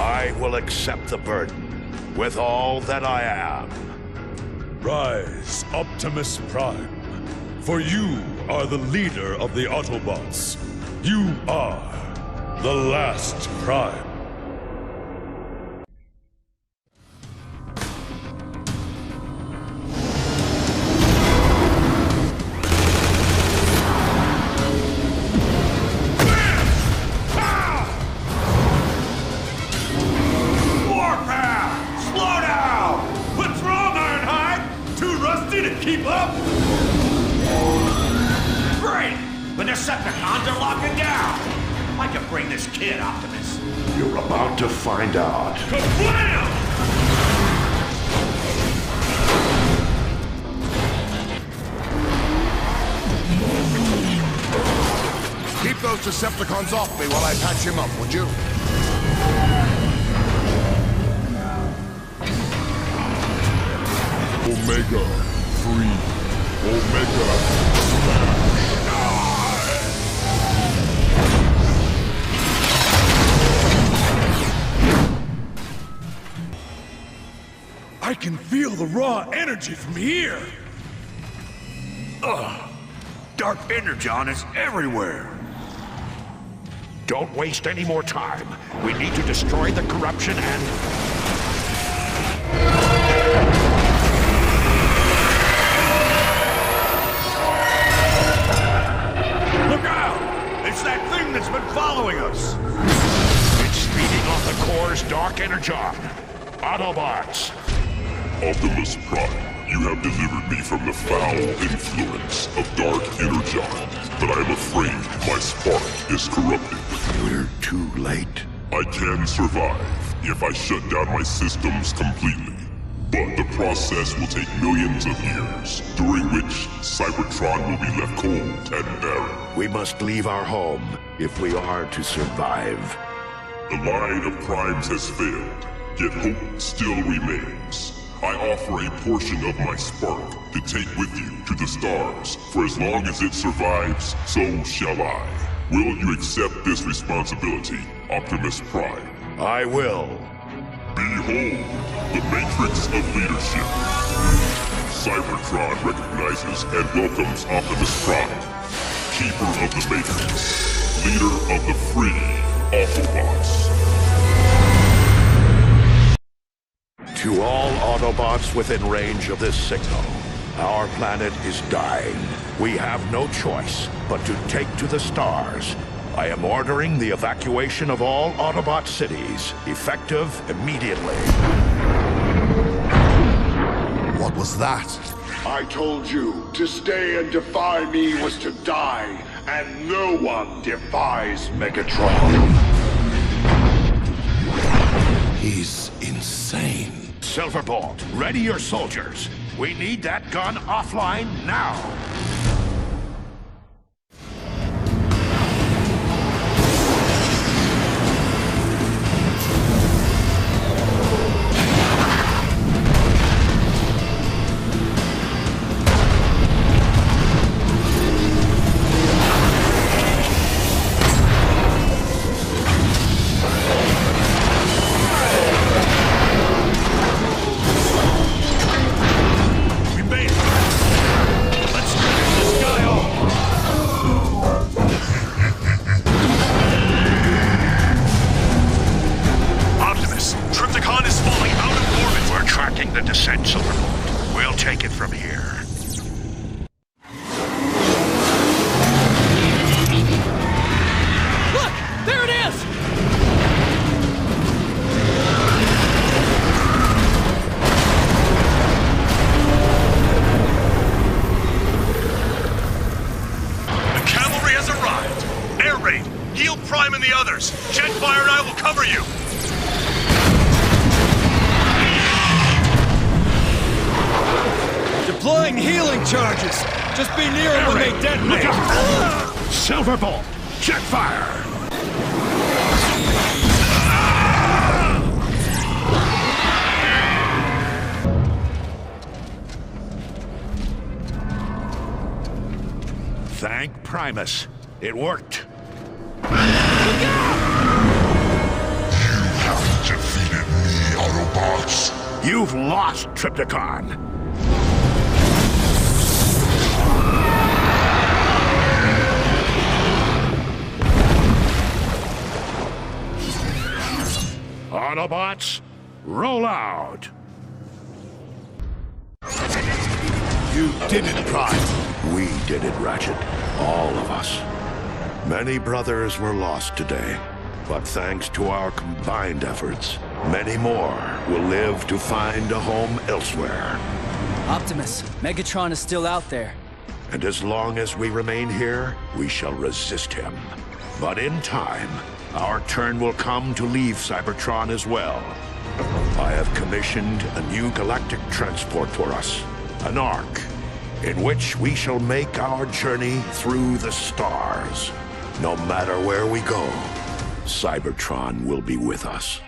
I will accept the burden with all that I am. Rise, Optimus Prime, for you are the leader of the Autobots. You are the last Prime. Keep up? Great! The Decepticons are locking down! I can bring this kid, Optimus. You're about to find out. Kablam! Keep those Decepticons off me while I patch him up, would you? Omega. Free. Omega. I can feel the raw energy from here! Ugh. Dark Energon is everywhere. Don't waste any more time. We need to destroy the corruption and... Look out! It's that thing that's been following us! It's feeding on the core's Dark Energon. Autobots! Optimus Prime, you have delivered me from the foul influence of Dark Energon, but I am afraid my spark is corrupted. You're too late. I can survive if I shut down my systems completely. But the process will take millions of years, during which Cybertron will be left cold and barren. We must leave our home if we are to survive. The line of primes has failed, yet hope still remains. I offer a portion of my spark to take with you to the stars. For as long as it survives, so shall I. Will you accept this responsibility, Optimus Prime? I will. Behold, the Matrix of Leadership. Cybertron recognizes and welcomes Optimus Prime, Keeper of the Matrix, leader of the free Autobots. To all Autobots within range of this signal, our planet is dying. We have no choice but to take to the stars. I am ordering the evacuation of all Autobot cities, effective immediately. What was that? I told you, to stay and defy me was to die, and no one defies Megatron. He's insane. Silverbolt, ready your soldiers. We need that gun offline now. The descent, Silverbolt. We'll take it from here. Look! There it is! The cavalry has arrived. Air raid. Heal Prime and the others. Jetfire and I will cover you. Deploying healing charges! Just be near them when they detonate! Look out! Silverbolt! Jetfire! Thank Primus. It worked. You have You've lost, Trypticon. Autobots, roll out. You did it, Prime. We did it, Ratchet. All of us. Many brothers were lost today, but thanks to our combined efforts, many more will live to find a home elsewhere. Optimus, Megatron is still out there. And as long as we remain here, we shall resist him. But in time, our turn will come to leave Cybertron as well. I have commissioned a new galactic transport for us, an Ark, in which we shall make our journey through the stars. No matter where we go, Cybertron will be with us.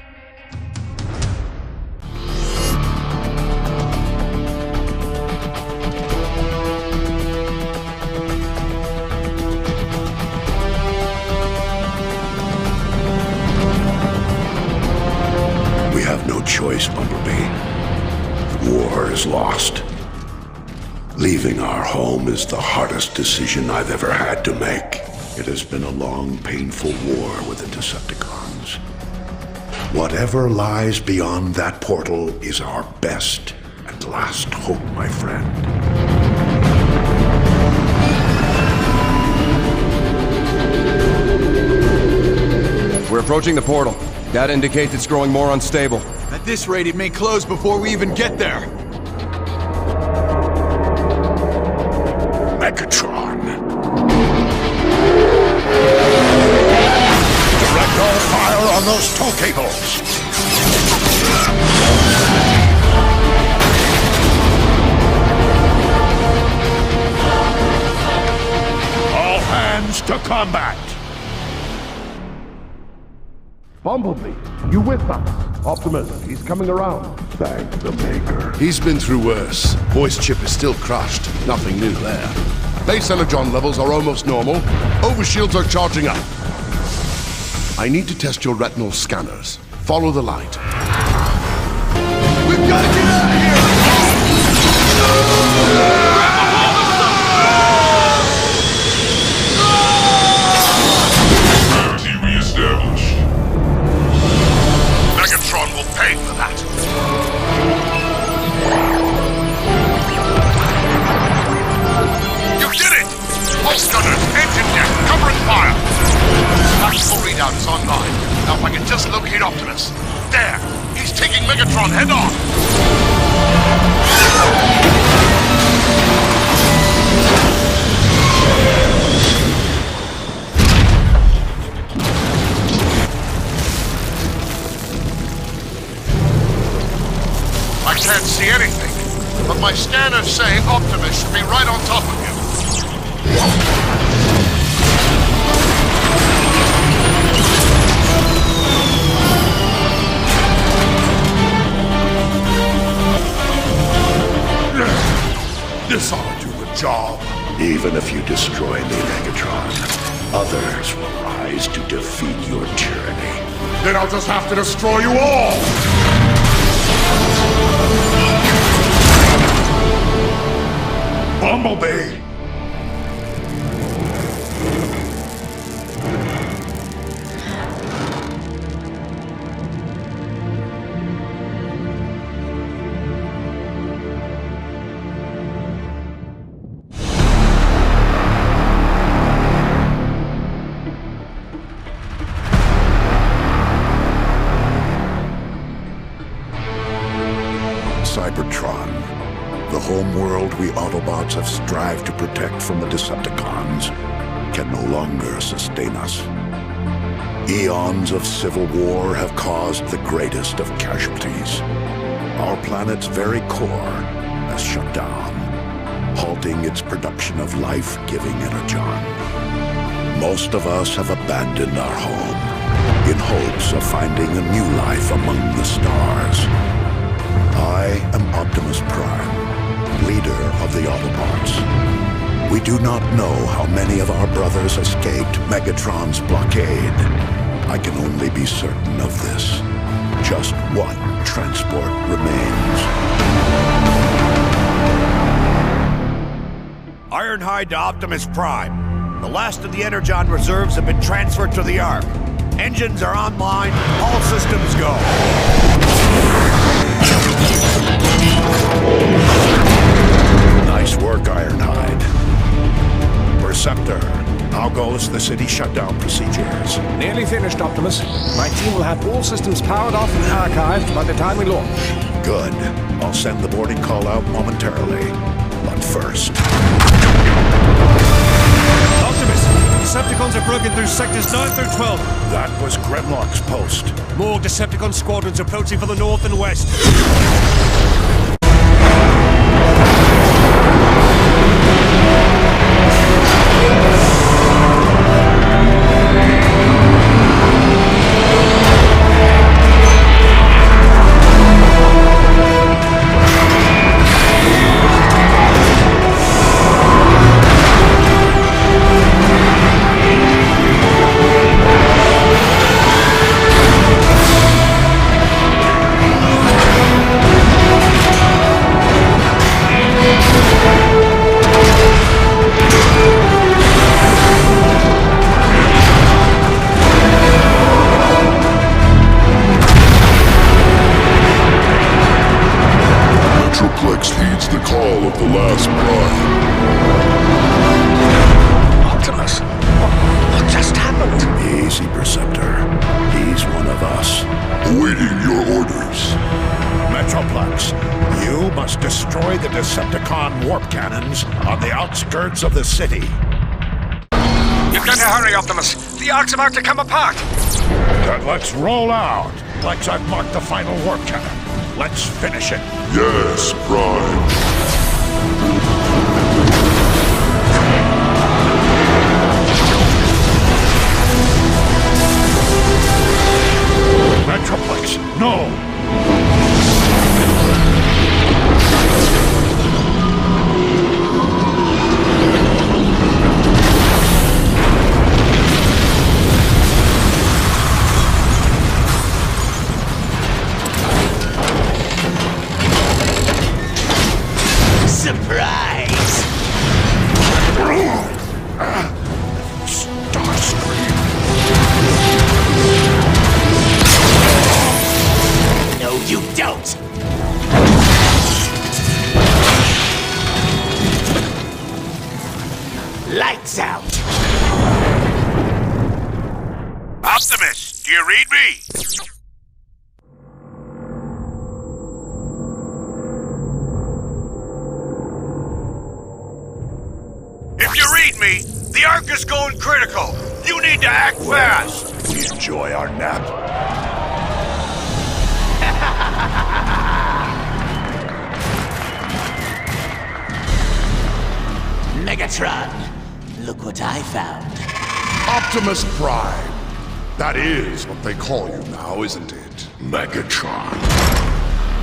We have no choice, Bumblebee. The war is lost. Leaving our home is the hardest decision I've ever had to make. It has been a long, painful war with the Decepticons. Whatever lies beyond that portal is our best and last hope, my friend. We're approaching the portal. Data indicates it's growing more unstable. At this rate, it may close before we even get there. Megatron. Direct all fire on those tow cables. All hands to combat. Bumblebee, you with us? Optimus, he's coming around. Thank the Maker. He's been through worse. Voice chip is still crushed. Nothing new there. Base energon levels are almost normal. Overshields are charging up. I need to test your retinal scanners. Follow the light. We've got to get out of here! Gravity reestablished. Megatron will pay for that. You did it! Pulse gunners, engine deck, covering fire! Tactical readout is online. Now if I can just locate Optimus. There! He's taking Megatron head on! I can't see anything, but my scanner's saying Optimus should be right on top of you. This ought to do the job. Even if you destroy me, Megatron, others will rise to defeat your tyranny. Then I'll just have to destroy you all! Bumblebee! Cybertron, the homeworld we Autobots have strived to protect from the Decepticons, can no longer sustain us. Eons of civil war have caused the greatest of casualties. Our planet's very core has shut down, halting its production of life-giving energon. Most of us have abandoned our home in hopes of finding a new life among the stars. I am Optimus Prime, leader of the Autobots. We do not know how many of our brothers escaped Megatron's blockade. I can only be certain of this. Just one transport remains. Ironhide to Optimus Prime. The last of the Energon reserves have been transferred to the Ark. Engines are online, all systems go. Nice work, Ironhide. Perceptor, how goes the city shutdown procedures? Nearly finished, Optimus. My team will have all systems powered off and archived by the time we launch. Good. I'll send the boarding call out momentarily. But first... Optimus! Decepticons have broken through sectors 9 through 12. That was Grimlock's post. More Decepticon squadrons approaching from the north and west. Of the city. You've got to hurry, Optimus. The Ark's about to come apart. Then let's roll out. Plex, I've marked the final warp cannon. Let's finish it. Yes, Prime. Metroplex, no! Lights out! Optimus, do you read me? If you read me, the Ark is going critical. You need to act fast. We enjoy our nap. Megatron, look what I found. Optimus Prime. That is what they call you now, isn't it? Megatron.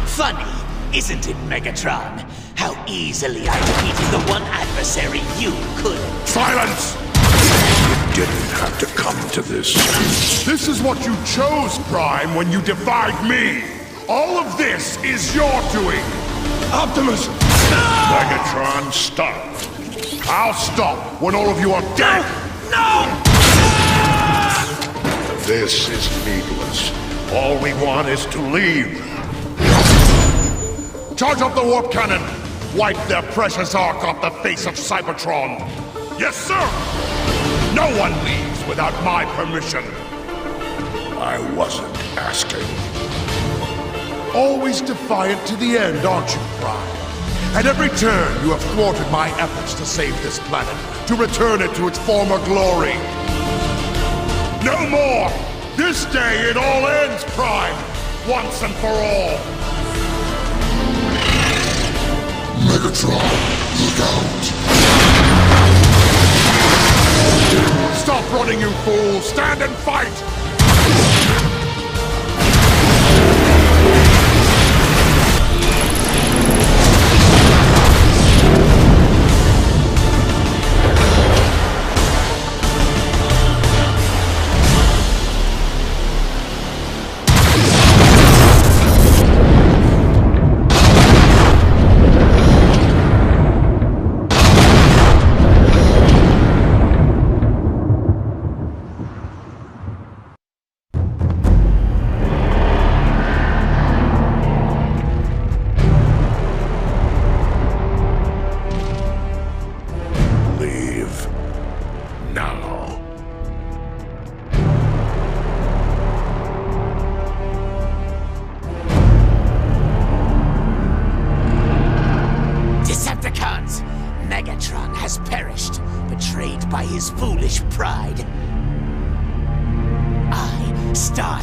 Funny, isn't it, Megatron? How easily I defeated the one adversary you couldn't. Silence! You didn't have to come to this. This is what you chose, Prime, when you defied me. All of this is your doing. Optimus! Megatron, stop. I'll stop when all of you are dead! No! This is needless. All we want is to leave. Charge up the warp cannon! Wipe their precious Ark off the face of Cybertron! Yes, sir! No one leaves without my permission! I wasn't asking. Always defiant to the end, aren't you, Prime? At every turn, you have thwarted my efforts to save this planet, to return it to its former glory. No more! This day it all ends, Prime! Once and for all! Megatron, look out! Stop running, you fool! Stand and fight!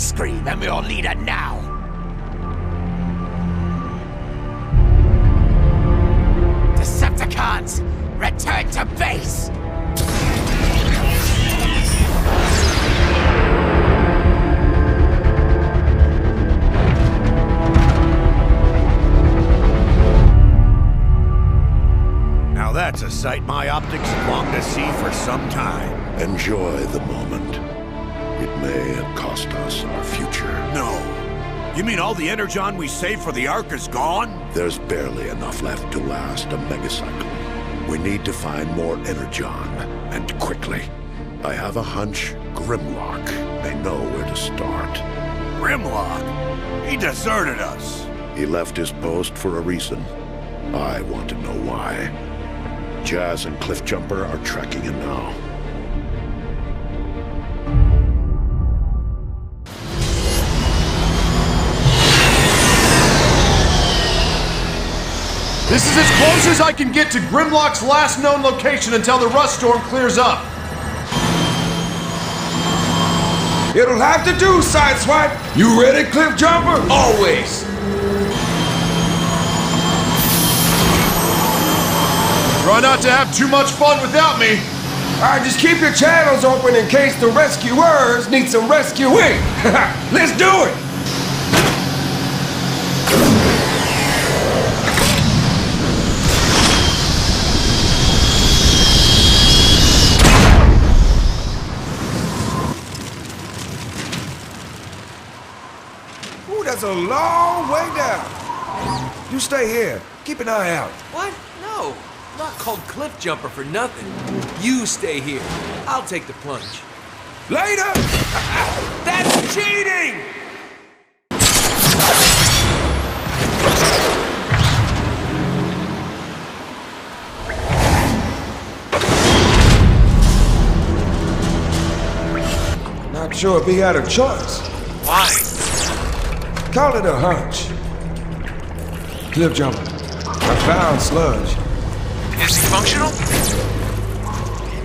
Starscream, I'm your leader now. Decepticons, return to base! Now that's a sight my optics have longed to see for some time. Enjoy the moment. It may have cost us our future. No. You mean all the Energon we saved for the Ark is gone? There's barely enough left to last a megacycle. We need to find more Energon, and quickly. I have a hunch Grimlock may know where to start. Grimlock? He deserted us. He left his post for a reason. I want to know why. Jazz and Cliffjumper are tracking him now. This is as close as I can get to Grimlock's last known location until the rust storm clears up. It'll have to do, Sideswipe. You ready, Cliffjumper? Always. Try not to have too much fun without me. Alright, just keep your channels open in case the rescuers need some rescuing. Let's do it. That's a long way down. You stay here. Keep an eye out. What? No. I'm not called Cliffjumper for nothing. You stay here. I'll take the plunge. Later! That's cheating! Not sure if he had a choice. Why? Call it a hunch. Cliffjumper, I found Sludge. Is he functional?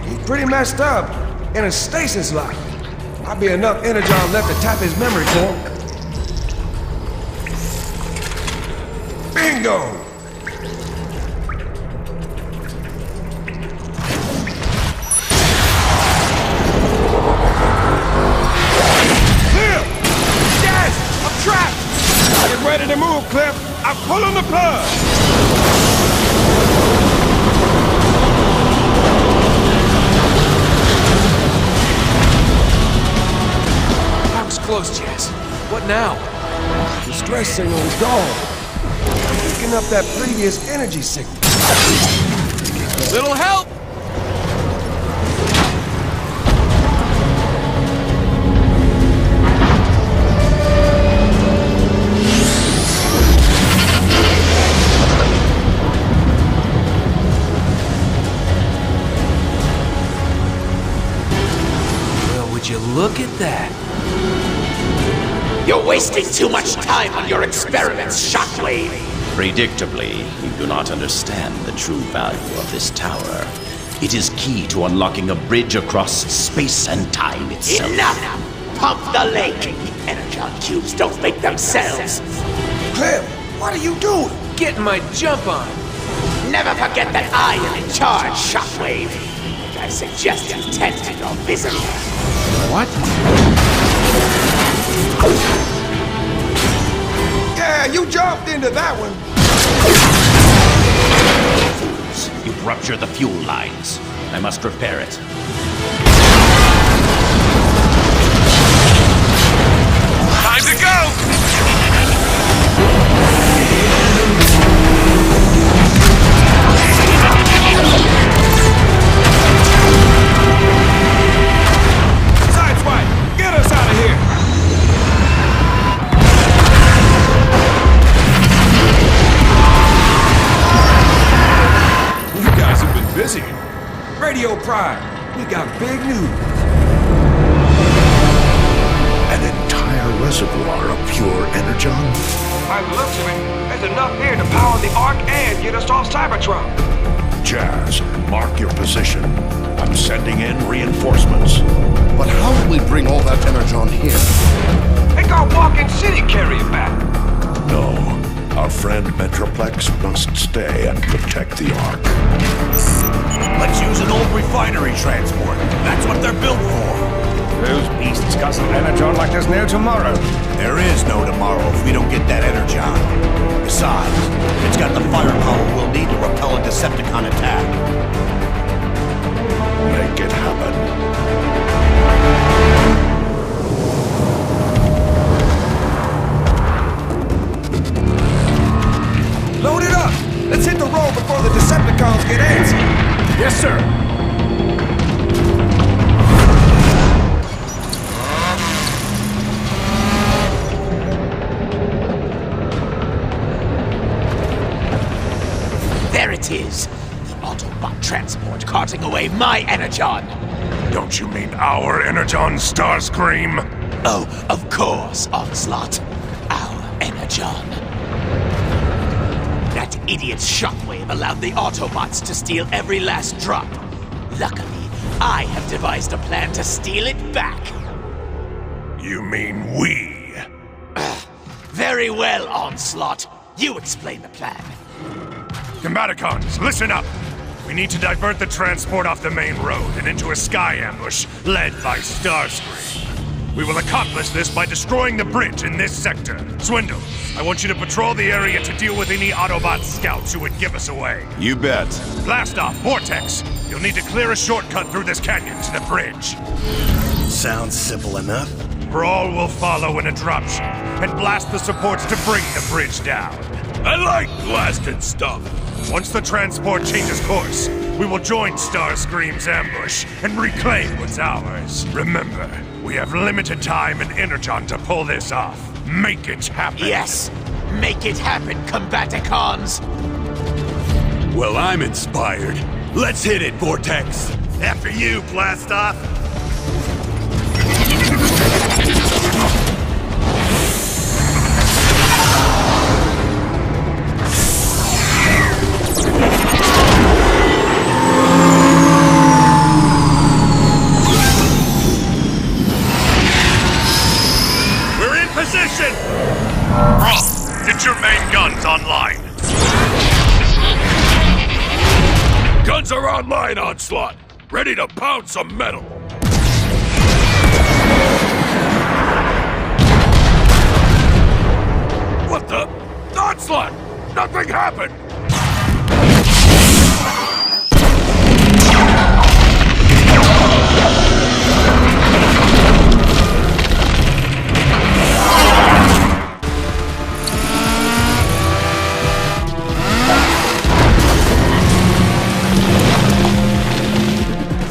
He's pretty messed up in a stasis lock. Might be enough Energon left to tap his memory core. Bingo! Get ready to move, Cliff. I'm pulling the plug. That was close, Jazz. What now? The stress signal is gone. Picking up that previous energy signal. Little help! Look at that. You're wasting too much time on your experiments, Shockwave. Predictably, you do not understand the true value of this tower. It is key to unlocking a bridge across space and time itself. Enough! Pump the lake! Energon cubes don't make themselves. Cliff, what are you doing? Getting my jump on. Never forget that I am in charge, Shockwave. I suggest you tend to your misery. What? Yeah, you jumped into that one. Fools, you've ruptured the fuel lines. I must repair it. Time to go! Get us out of here! You guys have been busy. Radio Prime, we got big news. An entire reservoir of pure Energon? By the looks of it, there's enough here to power the Ark and get us off Cybertron. Jazz, mark your position. I'm sending in reinforcements. But how will we bring all that Energon here? complex must stay and protect the Ark. Let's use an old refinery transport. That's what they're built for. Those beasts got some energon like there's no tomorrow. There is no tomorrow if we don't get that energon. Besides, it's got the firepower we'll need to repel a Decepticon attack. Make it happen. Load it up! Let's hit the road before the Decepticons get antsy! Yes, sir. There it is! The Autobot transport carting away my energon! Don't you mean our energon, Starscream? Oh, of course, Onslaught. Our energon. That idiot's shockwave allowed the Autobots to steal every last drop. Luckily, I have devised a plan to steal it back. You mean we? Very well, Onslaught. You explain the plan. Combaticons, listen up! We need to divert the transport off the main road and into a sky ambush led by Starscream. We will accomplish this by destroying the bridge in this sector. Swindle, I want you to patrol the area to deal with any Autobot scouts who would give us away. You bet. Blast off, Vortex! You'll need to clear a shortcut through this canyon to the bridge. Sounds simple enough. Brawl will follow in a dropship and blast the supports to bring the bridge down. I like blasted stuff! Once the transport changes course, we will join Starscream's ambush and reclaim what's ours. Remember, we have limited time and energon to pull this off. Make it happen. Yes! Make it happen, Combaticons! Well, I'm inspired. Let's hit it, Vortex. After you, blast off. Position! Roth, get your main guns online. Guns are online, Onslaught. Ready to pound some metal. What the? Onslaught! Nothing happened!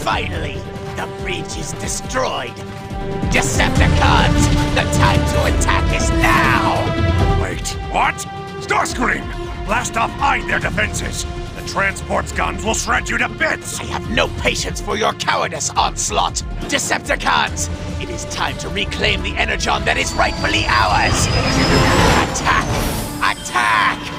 Finally, the bridge is destroyed. Decepticons, the time to attack is now! Wait, what? Starscream! Blast off eyed their defenses! The transport's guns will shred you to bits! I have no patience for your cowardice, Onslaught! Decepticons, it is time to reclaim the energon that is rightfully ours! Attack! Attack!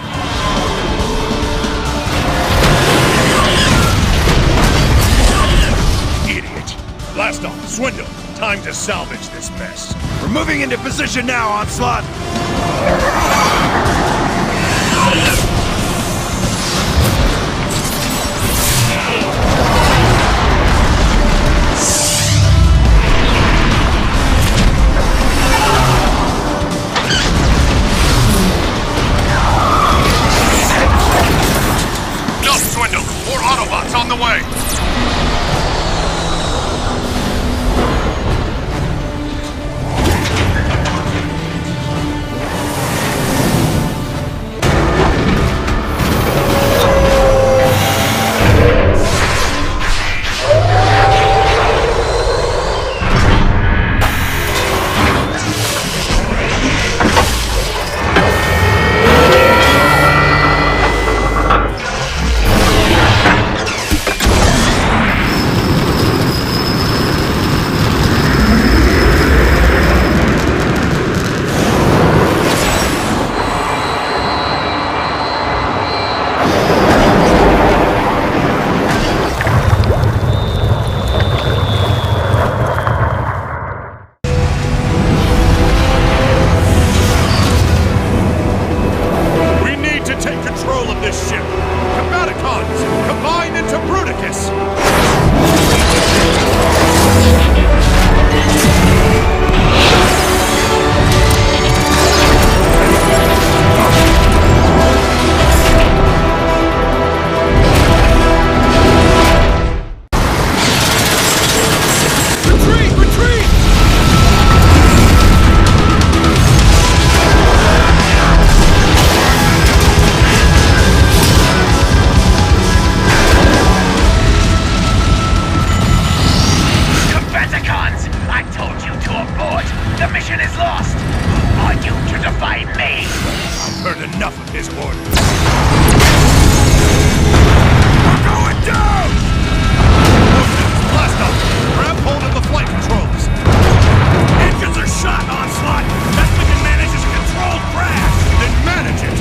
Blast off, Swindle! Time to salvage this mess. We're moving into position now, Onslaught! No, Swindle! More Autobots on the way! want you to defy me! I've heard enough of his orders. We're going down! Blast off! Grab hold of the flight controls! Engines are shot, Onslaught! Best we can manage is a controlled crash! Then manage it!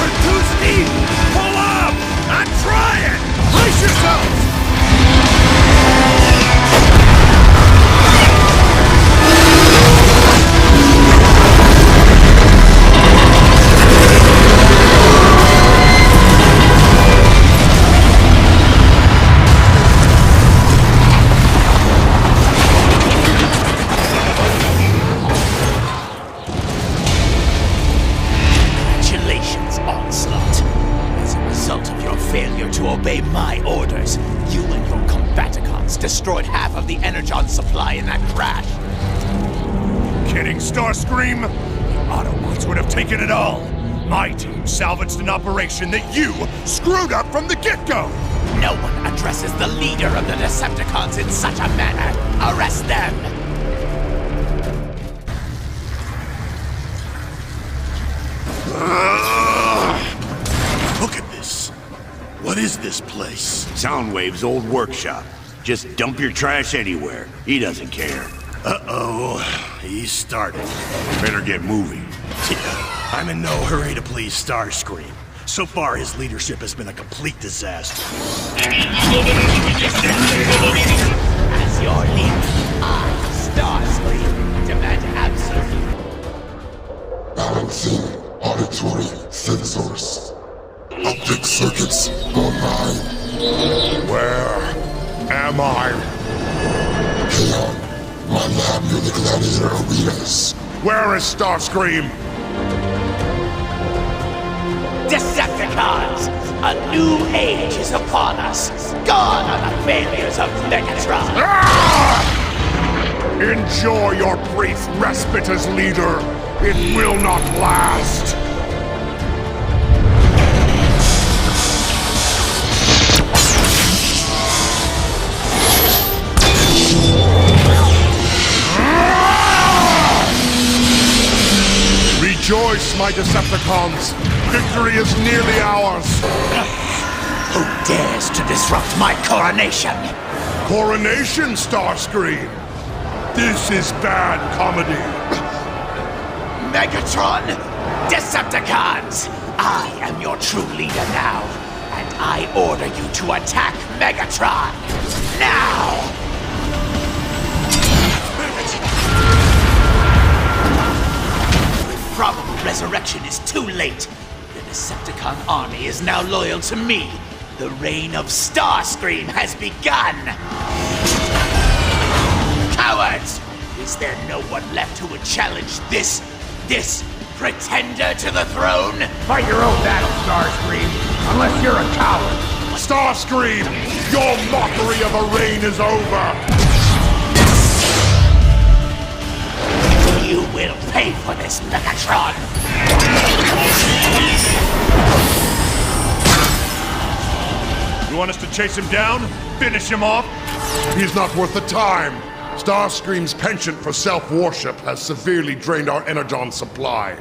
We're too steep! Pull up! I'm trying! Brace yourselves! Congratulations, Onslaught. As a result of your failure to obey my orders, you and your Combaticons destroyed half of the Energon supply in that crash. Kidding, Starscream? The Autobots would have taken it all. My team salvaged an operation that you screwed up from the get-go! No one addresses the leader of the Decepticons in such a manner. Arrest them! Look at this. What is this place? Soundwave's old workshop. Just dump your trash anywhere. He doesn't care. Uh-oh. He started. Better get moving. I'm in no hurry to please Starscream. So far, his leadership has been a complete disaster. As your leader, I, Starscream, demand absolute. Balancing auditory sensors. Optic circuits online. Where am I? Kaon, my lab near the gladiator arenas. Where is Starscream? Decepticons! A new age is upon us. Gone are the failures of Megatron. Ah! Enjoy your brief respite as leader. It will not last. Rejoice, my Decepticons! Victory is nearly ours! Who dares to disrupt my coronation? Coronation, Starscream! This is bad comedy! Megatron! Decepticons! I am your true leader now, and I order you to attack Megatron! Now! Probable resurrection is too late. The Decepticon army is now loyal to me. The reign of Starscream has begun! Cowards! Is there no one left who would challenge this pretender to the throne? Fight your own battle, Starscream, unless you're a coward. Starscream, your mockery of a reign is over! You will pay for this, Megatron! You want us to chase him down? Finish him off? He's not worth the time. Starscream's penchant for self-worship has severely drained our Energon supply.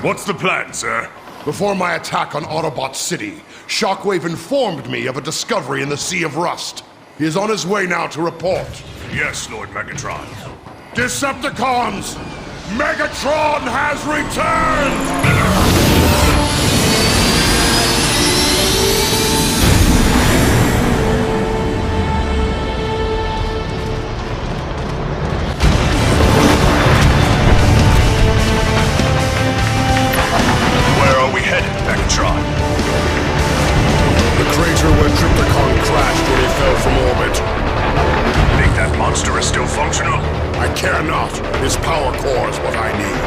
What's the plan, sir? Before my attack on Autobot City, Shockwave informed me of a discovery in the Sea of Rust. He is on his way now to report. Yes, Lord Megatron. Decepticons! Megatron has returned! Where are we headed, Megatron? The crater where Trypticon crashed when he fell from orbit. Think that monster is still functional? I care not. His power core is what I need.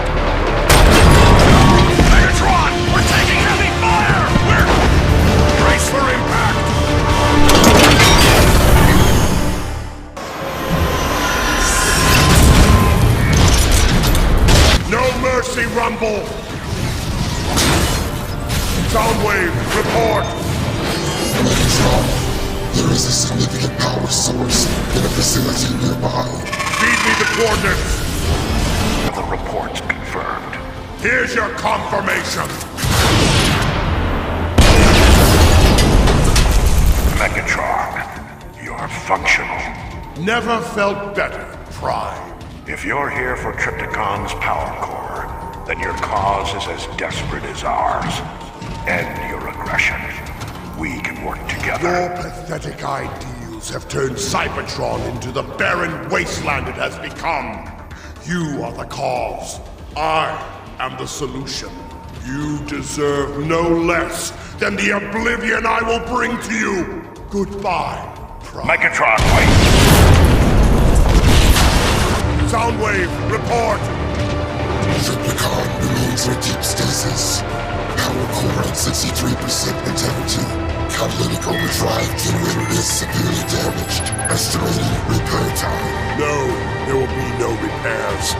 Megatron! We're taking heavy fire! Brace for impact! No mercy, Rumble! Soundwave, report! Megatron, there is a significant power source facility nearby. Feed me the coordinates! The report's confirmed. Here's your confirmation! Megatron, you're functional. Never felt better, Prime. If you're here for Trypticon's power core, then your cause is as desperate as ours. End your aggression. We can work together. Your pathetic ideals have turned Cybertron into the barren wasteland it has become. You are the cause. I am the solution. You deserve no less than the oblivion I will bring to you. Goodbye, Prime. Megatron, wait! Soundwave, report! Trypticon remains in deep stasis. Power core at 63% integrity. Catalytic overdrive generator is severely damaged. Estimated repair time. No, there will be no repairs.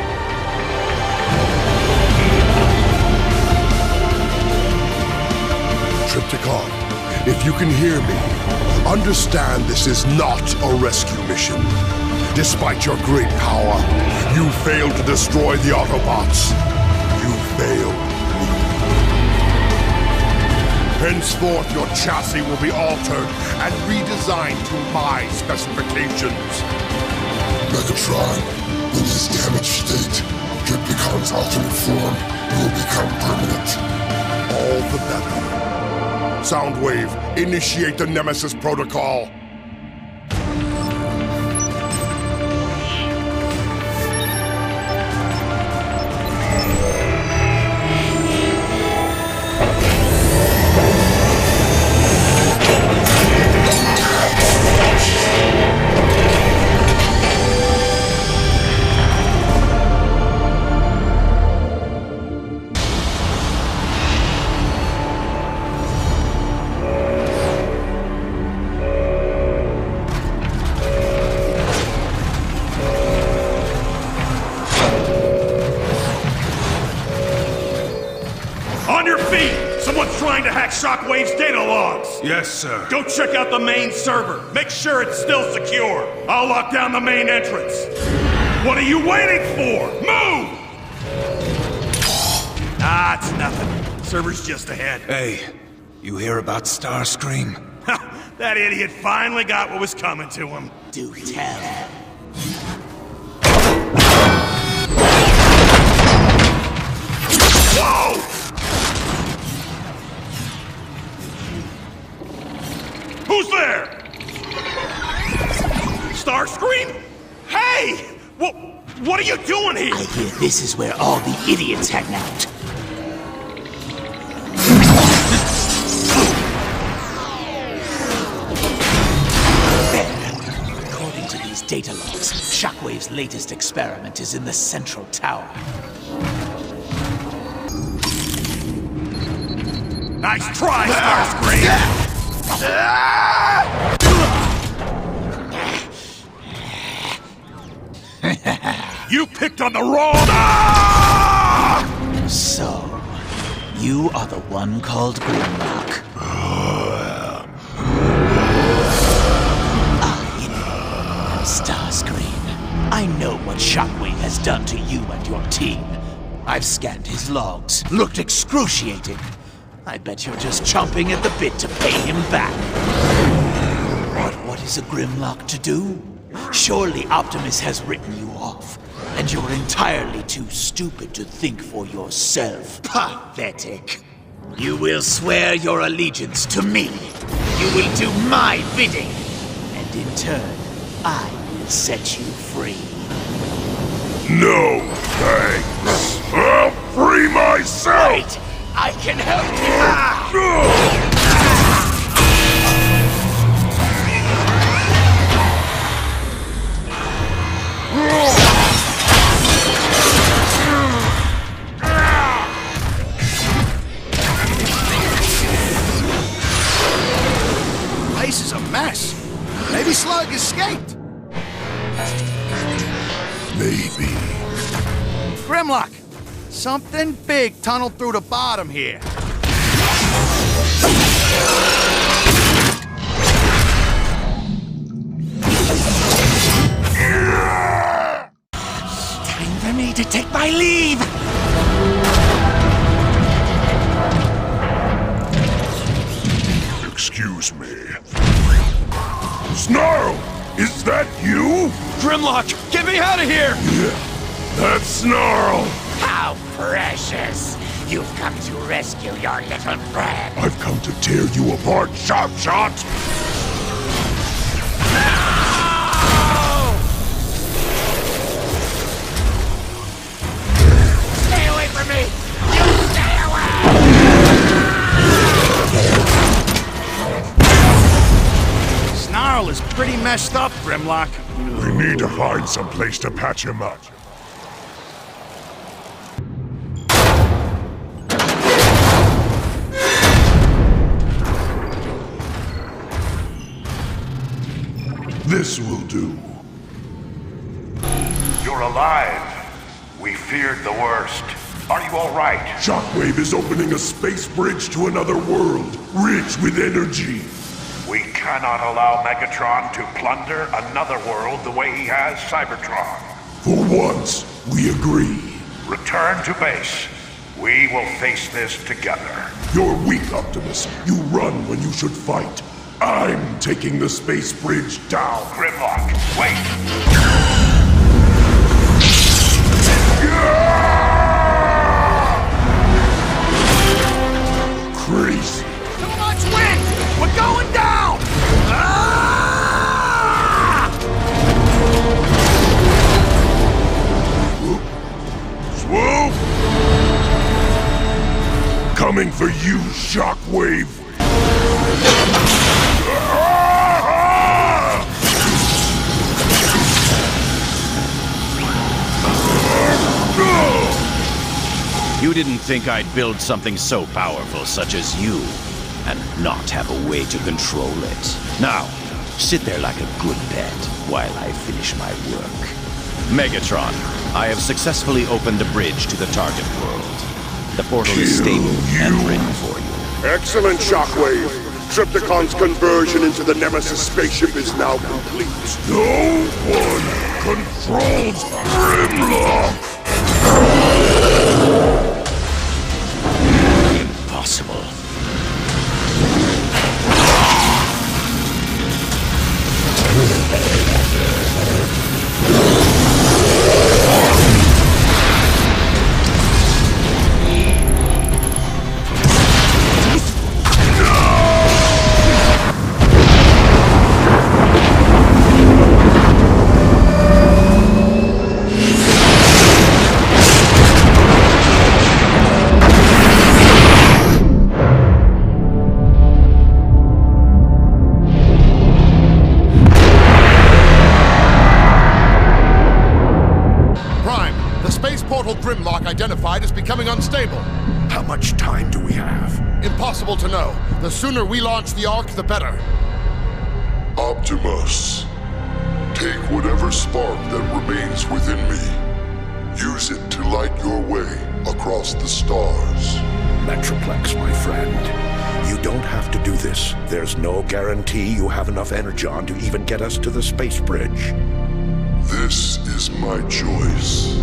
Trypticon, if you can hear me, understand this is not a rescue mission. Despite your great power, you failed to destroy the Autobots. You failed me. Henceforth, your chassis will be altered and redesigned to my specifications. Megatron, in his damaged state, Trypticon's alternate form will become permanent. All the better. Soundwave, initiate the Nemesis Protocol. Shockwave's data logs! Yes, sir. Go check out the main server. Make sure it's still secure. I'll lock down the main entrance. What are you waiting for? Move! Ah, it's nothing. Server's just ahead. Hey, you hear about Starscream? That idiot finally got what was coming to him. Do tell. Whoa! Who's there? Starscream? Hey! What are you doing here? I hear this is where all the idiots hang out. There. According to these data logs, Shockwave's latest experiment is in the central tower. Nice try, Starscream! You picked on the wrong... So, you are the one called Grimlock. Starscream, I know what Shockwave has done to you and your team. I've scanned his logs. Looked excruciating. I bet you're just chomping at the bit to pay him back. But what is a Grimlock to do? Surely Optimus has written you off, and you're entirely too stupid to think for yourself. Pathetic. You will swear your allegiance to me. You will do my bidding. And in turn, I will set you free. No thanks. I'll free myself! Wait! I can help you! Place is a mess. Maybe Slug escaped. Maybe. Grimlock! Something big tunneled through the bottom here. I leave! Excuse me. Snarl! Is that you? Grimlock, get me out of here! Yeah, that's Snarl! How precious! You've come to rescue your little friend. I've come to tear you apart, Sharp Shot! Stay away from me! You stay away! Snarl is pretty messed up, Grimlock. We need to find some place to patch him up. This will do. You're alive. We feared the worst. Are you all right? Shockwave is opening a space bridge to another world, rich with energy. We cannot allow Megatron to plunder another world the way he has Cybertron. For once, we agree. Return to base. We will face this together. You're weak, Optimus. You run when you should fight. I'm taking the space bridge down. Grimlock, wait! Crazy. Too much wind! We're going down! Ah! Swoop! Coming for you, Shockwave! You didn't think I'd build something so powerful such as you, and not have a way to control it. Now, sit there like a good pet while I finish my work. Megatron, I have successfully opened a bridge to the target world. The portal is stable and ready for you. Excellent, Shockwave. Trypticon's conversion into the Nemesis spaceship is now complete. No one controls Grimlock! Impossible. Grimlock identified as becoming unstable. How much time do we have? Impossible to know. The sooner we launch the Ark, the better. Optimus, take whatever spark that remains within me. Use it to light your way across the stars. Metroplex, my friend. You don't have to do this. There's no guarantee you have enough energon to even get us to the space bridge. This is my choice.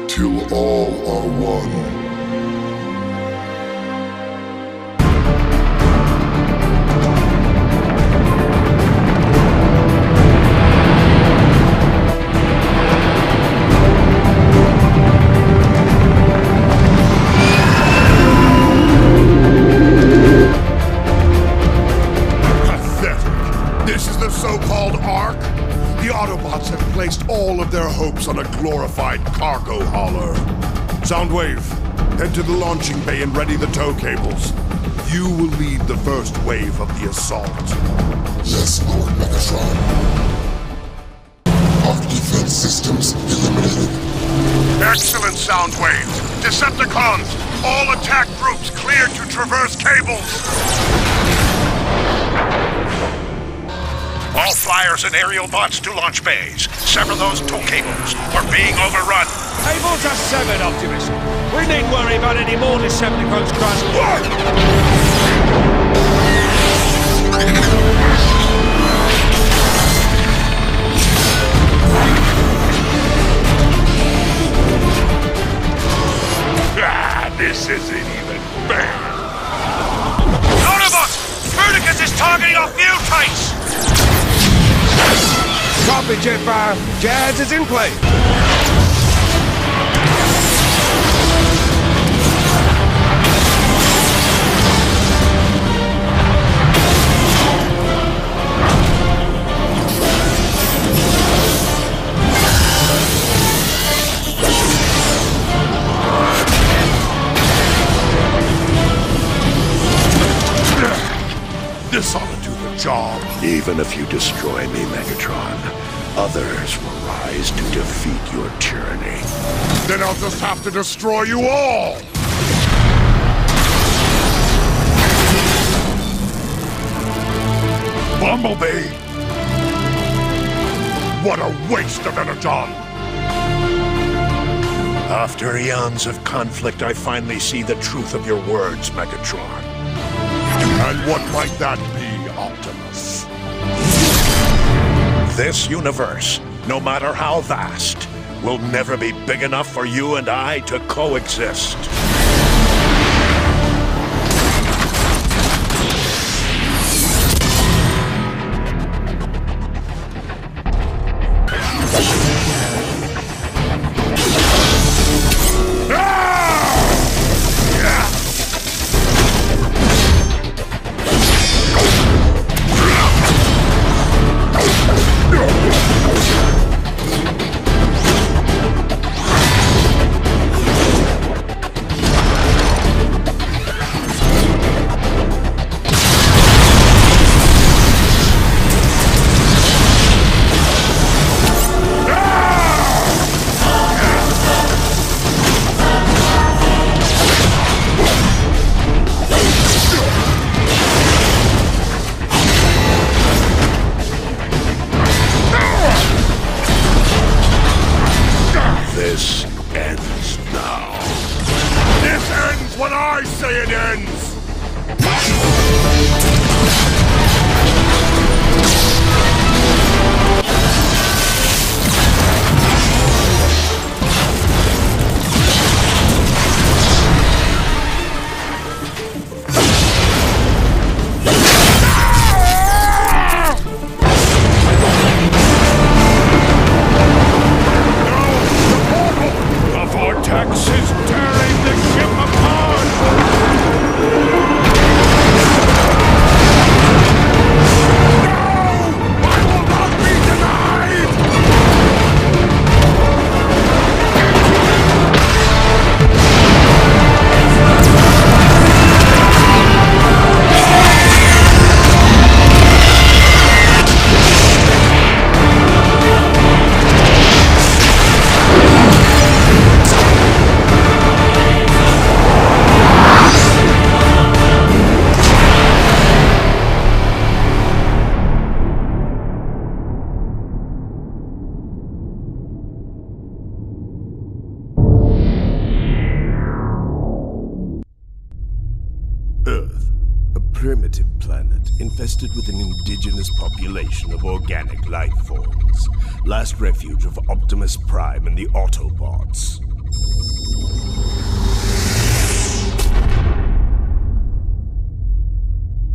Till all are one. This is the so-called Ark? The Autobots have placed all of their hopes on a glorified cargo hauler. Soundwave, head to the launching bay and ready the tow cables. You will lead the first wave of the assault. Yes, Lord Megatron. Arc defense systems eliminated. Excellent, Soundwave. Decepticons, all attack groups cleared to traverse cables. All flyers and aerial bots to launch bays. Sever those tow cables. We're being overrun. Cables are severed, Optimus. We needn't worry about any more Decepticons crossing. This isn't even fair. Autobots! Verticus is targeting our fuel tanks! Copy, Jetfire. Jazz is in play. This ought to do the job. Even if you destroy me, Megatron, others will rise to defeat your tyranny. Then I'll just have to destroy you all! Bumblebee! What a waste of energon! After eons of conflict, I finally see the truth of your words, Megatron. And what might that be, Optimus? This universe, no matter how vast, will never be big enough for you and I to coexist. This ends now. This ends when I say it ends! Earth, a primitive planet infested with an indigenous population of organic life forms. Last refuge of Optimus Prime and the Autobots.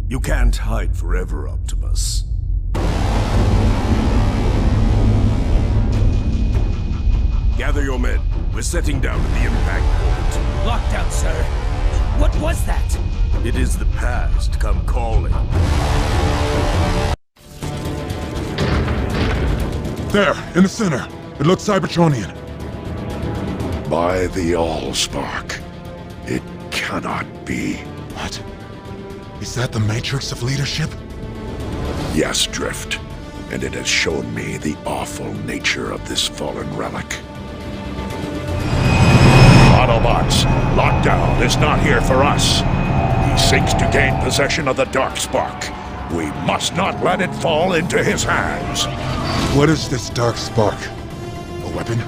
You can't hide forever, Optimus. Gather your men. We're setting down at the impact point. Lockdown, sir. What was that? It is the past come calling. There, in the center. It looks Cybertronian. By the Allspark. It cannot be. What? Is that the matrix of leadership? Yes, Drift. And it has shown me the awful nature of this fallen relic. Autobots, Lockdown is not here for us. He seeks to gain possession of the Darkspark. We must not let it fall into his hands. What is this Darkspark? A weapon?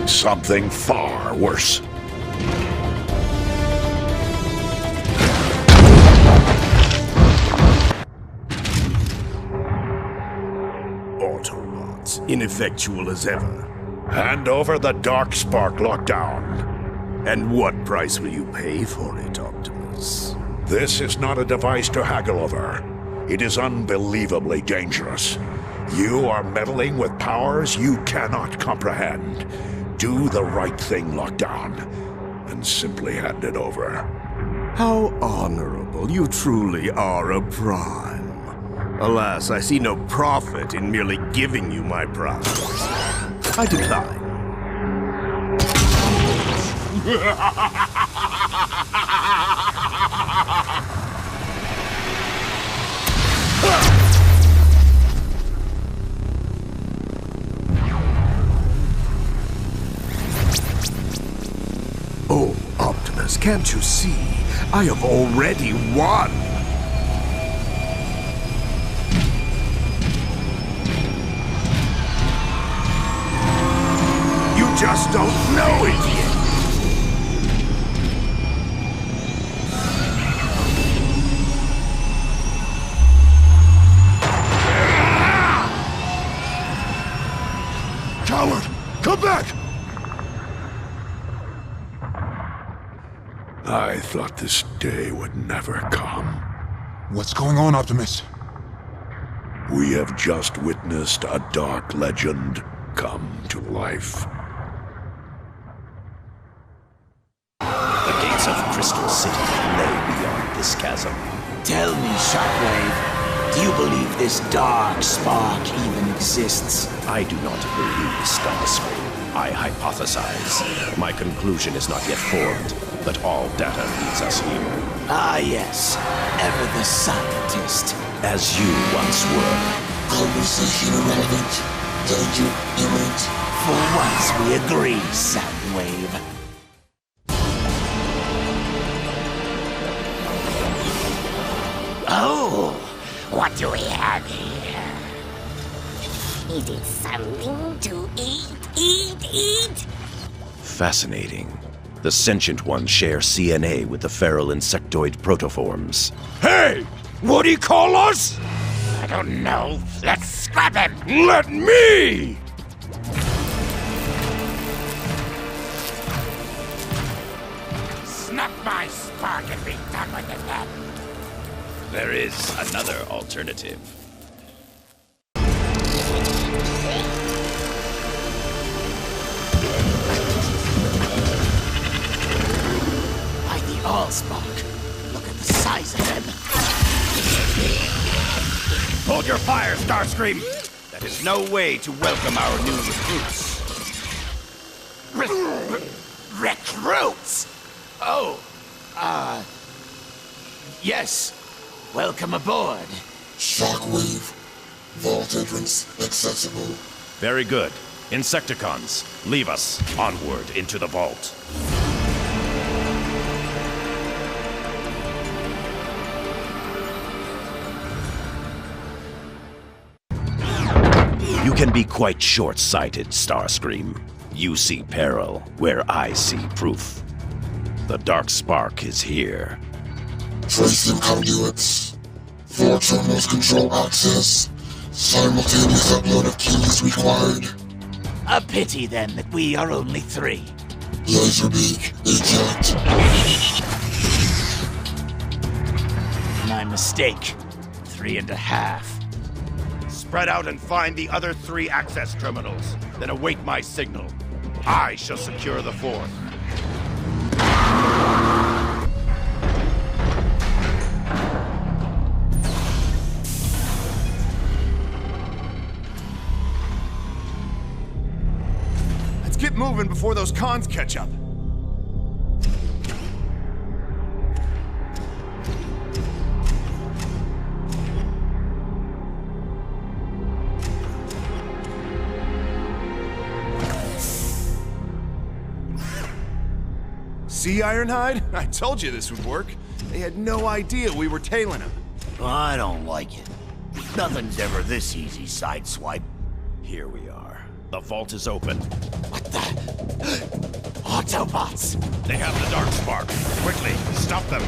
Something far worse. Autobots, ineffectual as ever. Hand over the Darkspark, Lockdown. And what price will you pay for it, Optimus? This is not a device to haggle over. It is unbelievably dangerous. You are meddling with powers you cannot comprehend. Do the right thing, Lockdown, and simply hand it over. How honorable. You truly are a Prime. Alas, I see no profit in merely giving you my prize. I decline. Oh, Optimus, can't you see? I have already won! You just don't know it yet! Coward! Come back! I thought this day would never come. What's going on, Optimus? We have just witnessed a dark legend come to life. The gates of Crystal City lay beyond this chasm. Tell me, Shockwave, do you believe this dark spark even exists? I do not believe Starscream. I hypothesize. My conclusion is not yet formed, but all data leads us here. Ah, yes. Ever the scientist. As you once were. Conversation irrelevant. Danger imminent. For once we agree, Soundwave. Oh, what do we have here? Is it something to eat? Fascinating. The sentient ones share CNA with the feral insectoid protoforms. Hey! What do you call us? I don't know. Let's scrap him! Let me! Snap my spark and be done with it then. There is another alternative. By the Allspark. Look at the size of them. Hold your fire, Starscream! That is no way to welcome our new recruits. Recruits? Oh, yes. Welcome aboard. Shockwave. Vault entrance accessible. Very good. Insecticons, leave us. Onward into the vault. You can be quite short-sighted, Starscream. You see peril where I see proof. The dark spark is here. Tracing conduits. 4 terminals control access. Simultaneous upload of keys required. A pity, then, that we are only 3. Laserbeak, eject. My mistake. 3.5. Spread out and find the other 3 access terminals. Then await my signal. I shall secure the 4th. get moving before those cons catch up. See, Ironhide? I told you this would work. They had no idea we were tailing him. I don't like it. Nothing's ever this easy, Sideswipe. Here we are. The vault is open. What the? Autobots! They have the Darkspark. Quickly, stop them.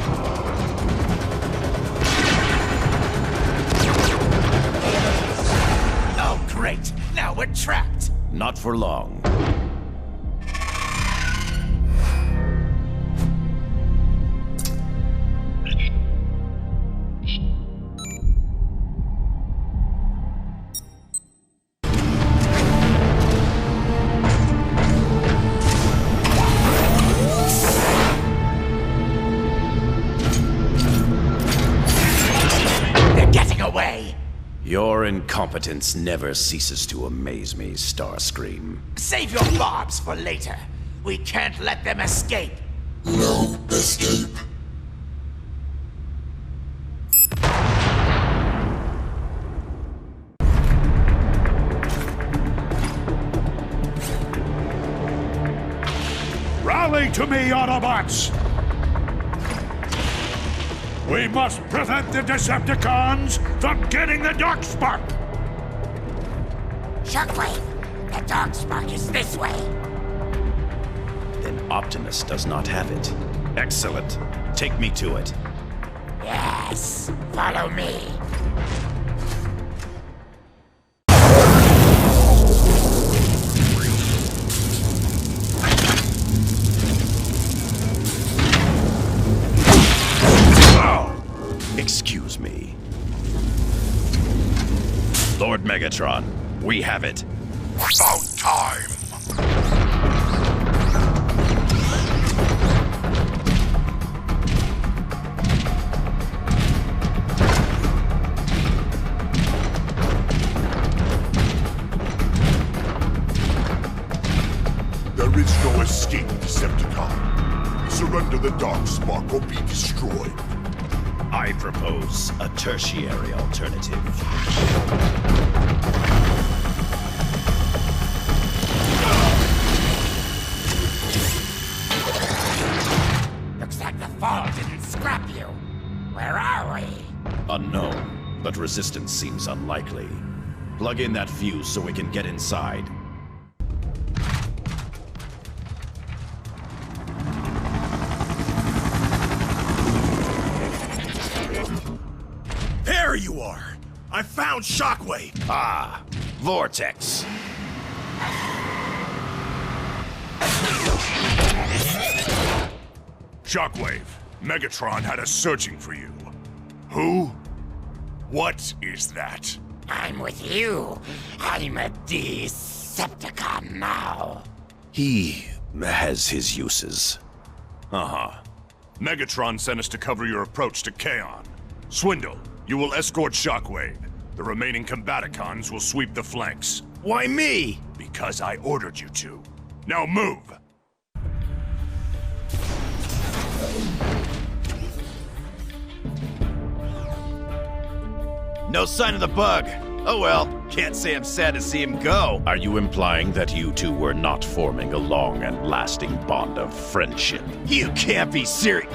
Oh, great! Now we're trapped! Not for long. Your incompetence never ceases to amaze me, Starscream. Save your barbs for later. We can't let them escape. No escape. Rally to me, Autobots! We must prevent the Decepticons from getting the Darkspark! Shockwave! The Darkspark is this way! Then Optimus does not have it. Excellent. Take me to it. Yes! Follow me! Excuse me. Lord Megatron, we have it. About time. There is no escape, Decepticon. Surrender the Darkspark or be destroyed. I propose a tertiary alternative. Looks like the fall didn't scrap you. Where are we? Unknown, but resistance seems unlikely. Plug in that fuse so we can get inside. There you are! I found Shockwave! Ah, Vortex. Shockwave, Megatron had us searching for you. Who? What is that? I'm with you. I'm a Decepticon now. He has his uses. Uh-huh. Megatron sent us to cover your approach to Kaon. Swindle, you will escort Shockwave. The remaining Combaticons will sweep the flanks. Why me? Because I ordered you to. Now move! No sign of the bug. Oh well, can't say I'm sad to see him go. Are you implying that you two were not forming a long and lasting bond of friendship? You can't be serious.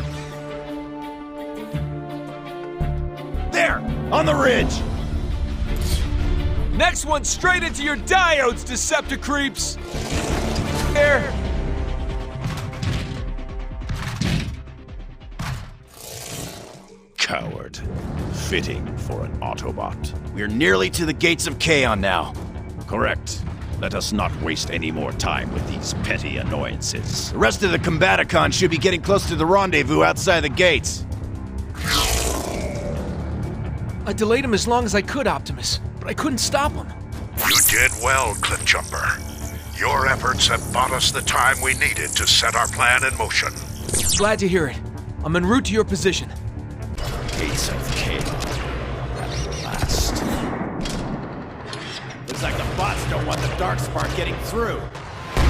There! On the ridge! Next one straight into your diodes, Decepticreeps! There! Coward. Fitting for an Autobot. We're nearly to the gates of Kaon now. Correct. Let us not waste any more time with these petty annoyances. The rest of the Combaticons should be getting close to the rendezvous outside the gates. I delayed him as long as I could, Optimus, but I couldn't stop him. You did well, Cliffjumper. Your efforts have bought us the time we needed to set our plan in motion. Glad to hear it. I'm en route to your position. Gates of Kaon. At last. Looks like the bots don't want the Darkspark getting through.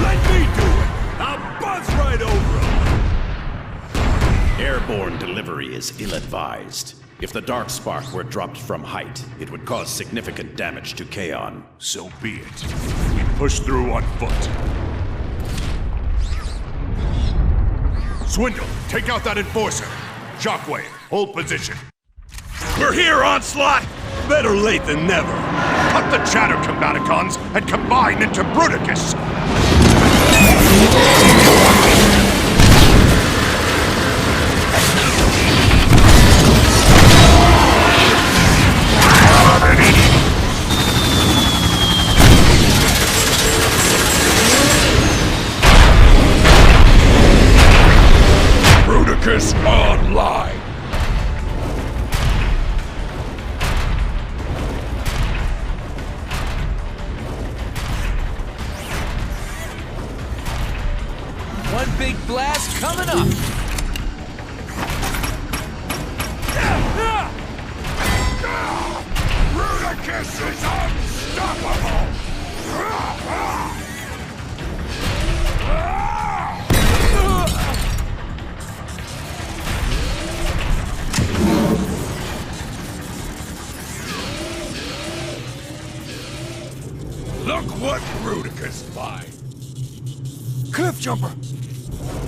Let me do it! I'll buzz right over him! Airborne delivery is ill-advised. If the Darkspark were dropped from height, it would cause significant damage to Kaon. So be it. We push through on foot. Swindle, take out that Enforcer. Shockwave, hold position. We're here, Onslaught! Better late than never. Cut the chatter, Combaticons, and combine into Bruticus! Bruticus online! One big blast coming up! Bruticus is unstoppable! Look what Bruticus finds! Cliff Jumper!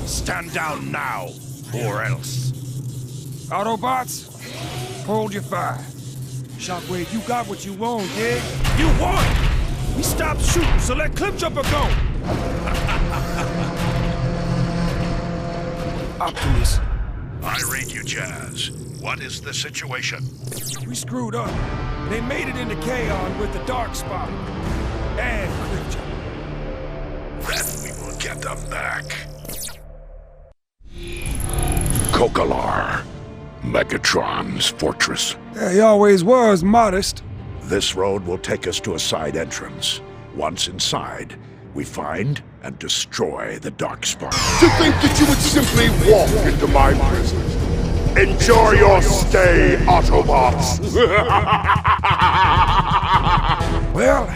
Stand down now, or else. Autobots, hold your fire. Shockwave, you got what you want, dig? You won! We stopped shooting, so let Cliff Jumper go! Optimus. I read you, Jazz. What is the situation? We screwed up. They made it into Kaon with the Darkspark. And Cliff Jumper. Then we will get them back. Kokalar, Megatron's fortress. Yeah, he always was modest. This road will take us to a side entrance. Once inside, we find and destroy the Darkspark. To think that you would simply walk into my prison. Enjoy your stay, Autobots! Well,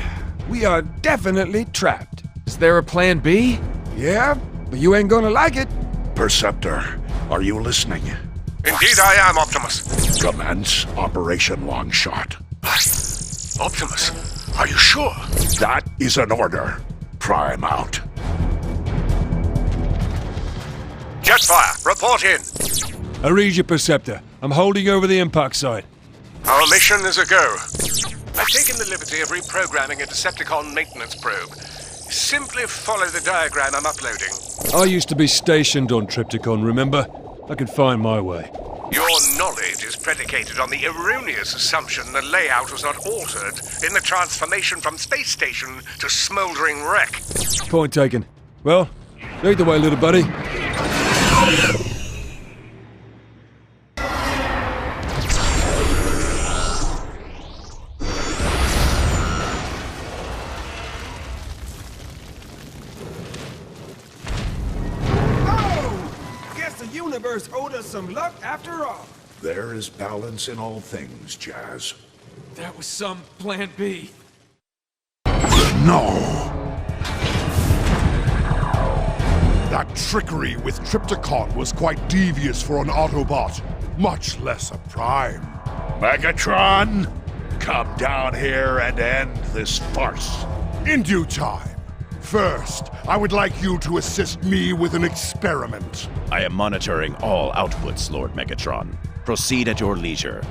we are definitely trapped. Is there a plan B? Yeah, but you ain't gonna like it. Perceptor, are you listening? Indeed I am, Optimus. Commence Operation Longshot. Optimus, are you sure? That is an order. Prime out. Jetfire, report in. I read your Perceptor. I'm holding over the impact site. Our mission is a go. I've taken the liberty of reprogramming a Decepticon maintenance probe. Simply follow the diagram I'm uploading. I used to be stationed on Trypticon, remember? I can find my way. Your knowledge is predicated on the erroneous assumption the layout was not altered in the transformation from space station to smoldering wreck. Point taken. Well, lead the way, little buddy. Universe owed us some luck after all. There is balance in all things, Jazz. That was some plan B. No! That trickery with Trypticon was quite devious for an Autobot, much less a Prime. Megatron, come down here and end this farce. In due time. First, I would like you to assist me with an experiment. I am monitoring all outputs, Lord Megatron. Proceed at your leisure.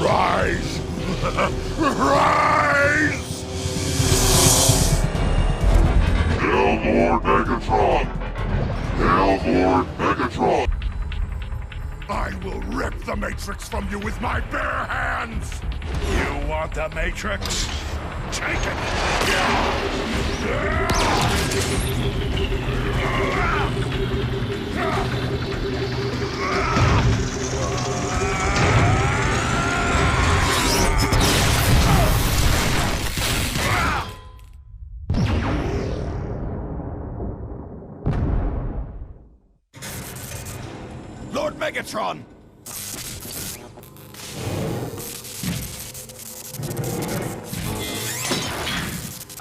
Rise! Rise! Hail Lord Megatron! Hail Lord Megatron! I will rip the Matrix from you with my bare hands! You want the Matrix? Take it! Lord Megatron!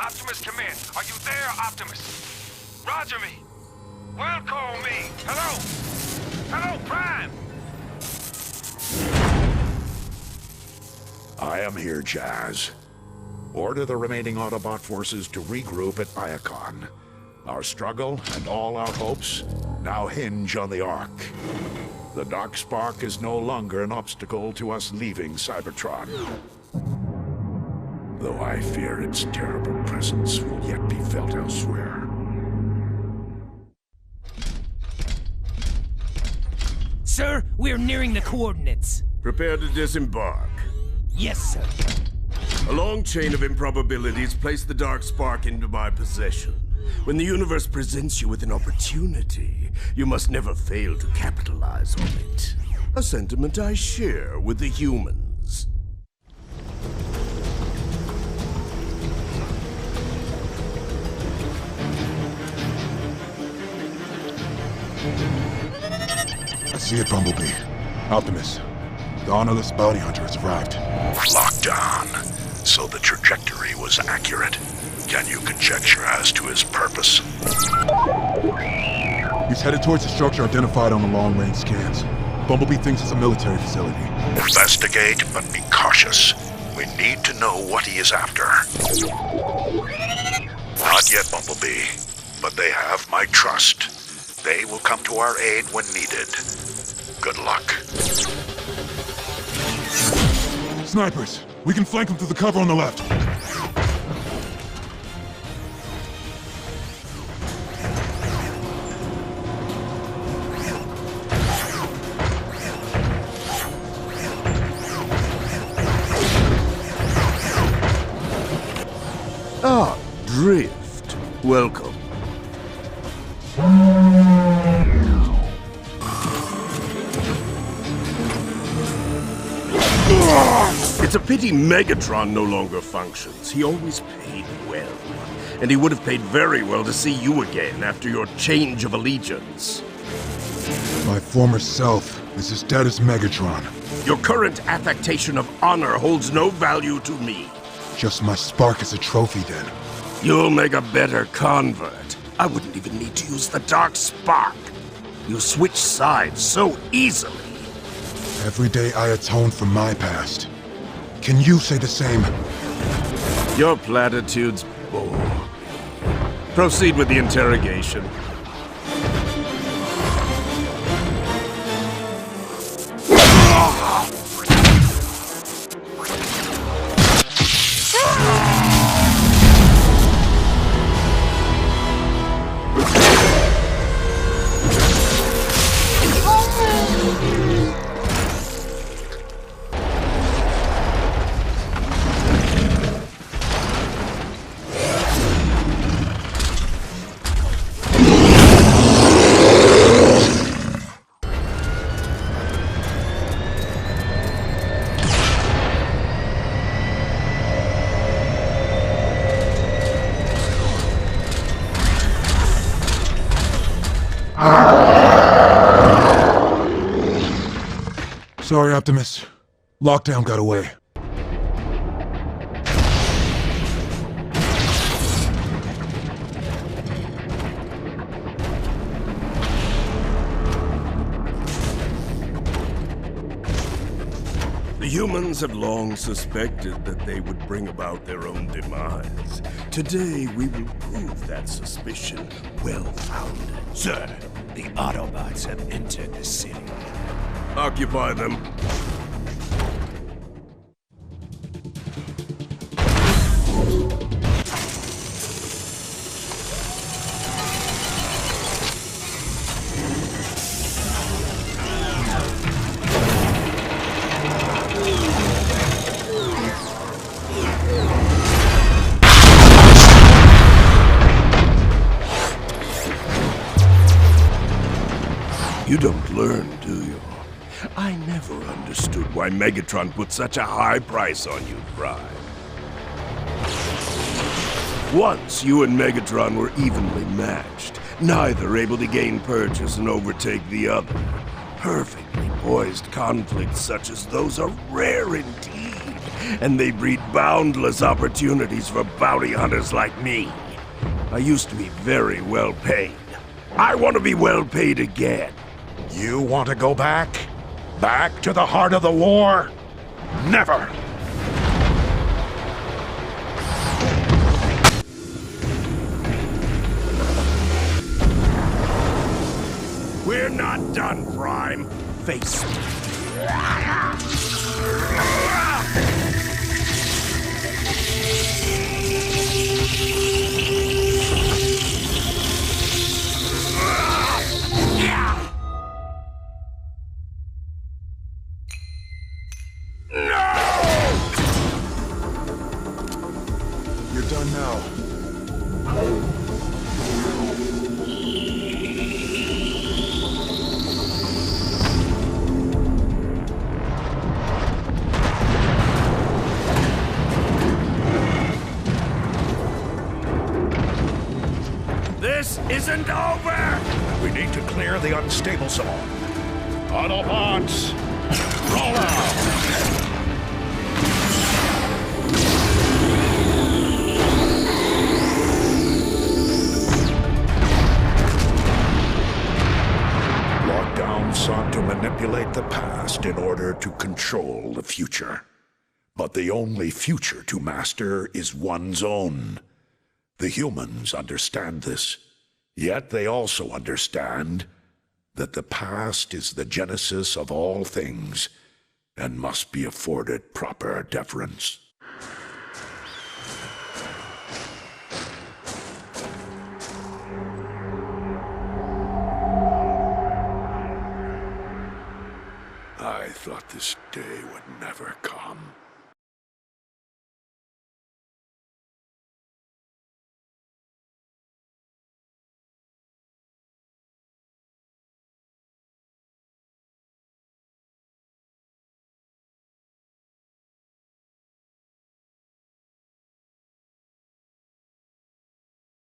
Optimus Command, are you there, Optimus? Roger me. World call me. Hello? Hello, Prime! I am here, Jazz. Order the remaining Autobot forces to regroup at Iacon. Our struggle and all our hopes now hinge on the Ark. The Darkspark is no longer an obstacle to us leaving Cybertron. Though I fear its terrible presence will yet be felt elsewhere. Sir, we're nearing the coordinates. Prepare to disembark. Yes, sir. A long chain of improbabilities place the Darkspark into my possession. When the universe presents you with an opportunity, you must never fail to capitalize on it. A sentiment I share with the humans. I see it, Bumblebee. Optimus, the honorless bounty hunter has arrived. Locked on, so the trajectory was accurate. Can you conjecture as to his purpose? He's headed towards the structure identified on the long-range scans. Bumblebee thinks it's a military facility. Investigate, but be cautious. We need to know what he is after. Not yet, Bumblebee, but they have my trust. They will come to our aid when needed. Good luck. Snipers! We can flank them through the cover on the left. Ah, Drift. Welcome. It's a pity Megatron no longer functions. He always paid well. And he would have paid very well to see you again after your change of allegiance. My former self is as dead as Megatron. Your current affectation of honor holds no value to me. Just my spark as a trophy, then. You'll make a better convert. I wouldn't even need to use the Dark Spark. You switch sides so easily. Every day I atone for my past. Can you say the same? Your platitudes bore. Proceed with the interrogation. Sorry, Optimus. Lockdown got away. The humans have long suspected that they would bring about their own demise. Today, we will prove that suspicion well-founded. Sir, the Autobots have entered the city. Occupy them. You don't learn, do you? I never understood why Megatron put such a high price on you, Prime. Once you and Megatron were evenly matched, neither able to gain purchase and overtake the other. Perfectly poised conflicts such as those are rare indeed, And they breed boundless opportunities for bounty hunters like me. I used to be very well paid. I want to be well paid again. You want to go back? Back to the heart of the war? Never! We're not done, Prime. Face me. You're done now. This isn't over! We need to clear the unstable zone. Autobots, roll out! Lockdown sought to manipulate the past in order to control the future. But the only future to master is one's own. The humans understand this, yet they also understand that the past is the genesis of all things and must be afforded proper deference. I thought this day would never come.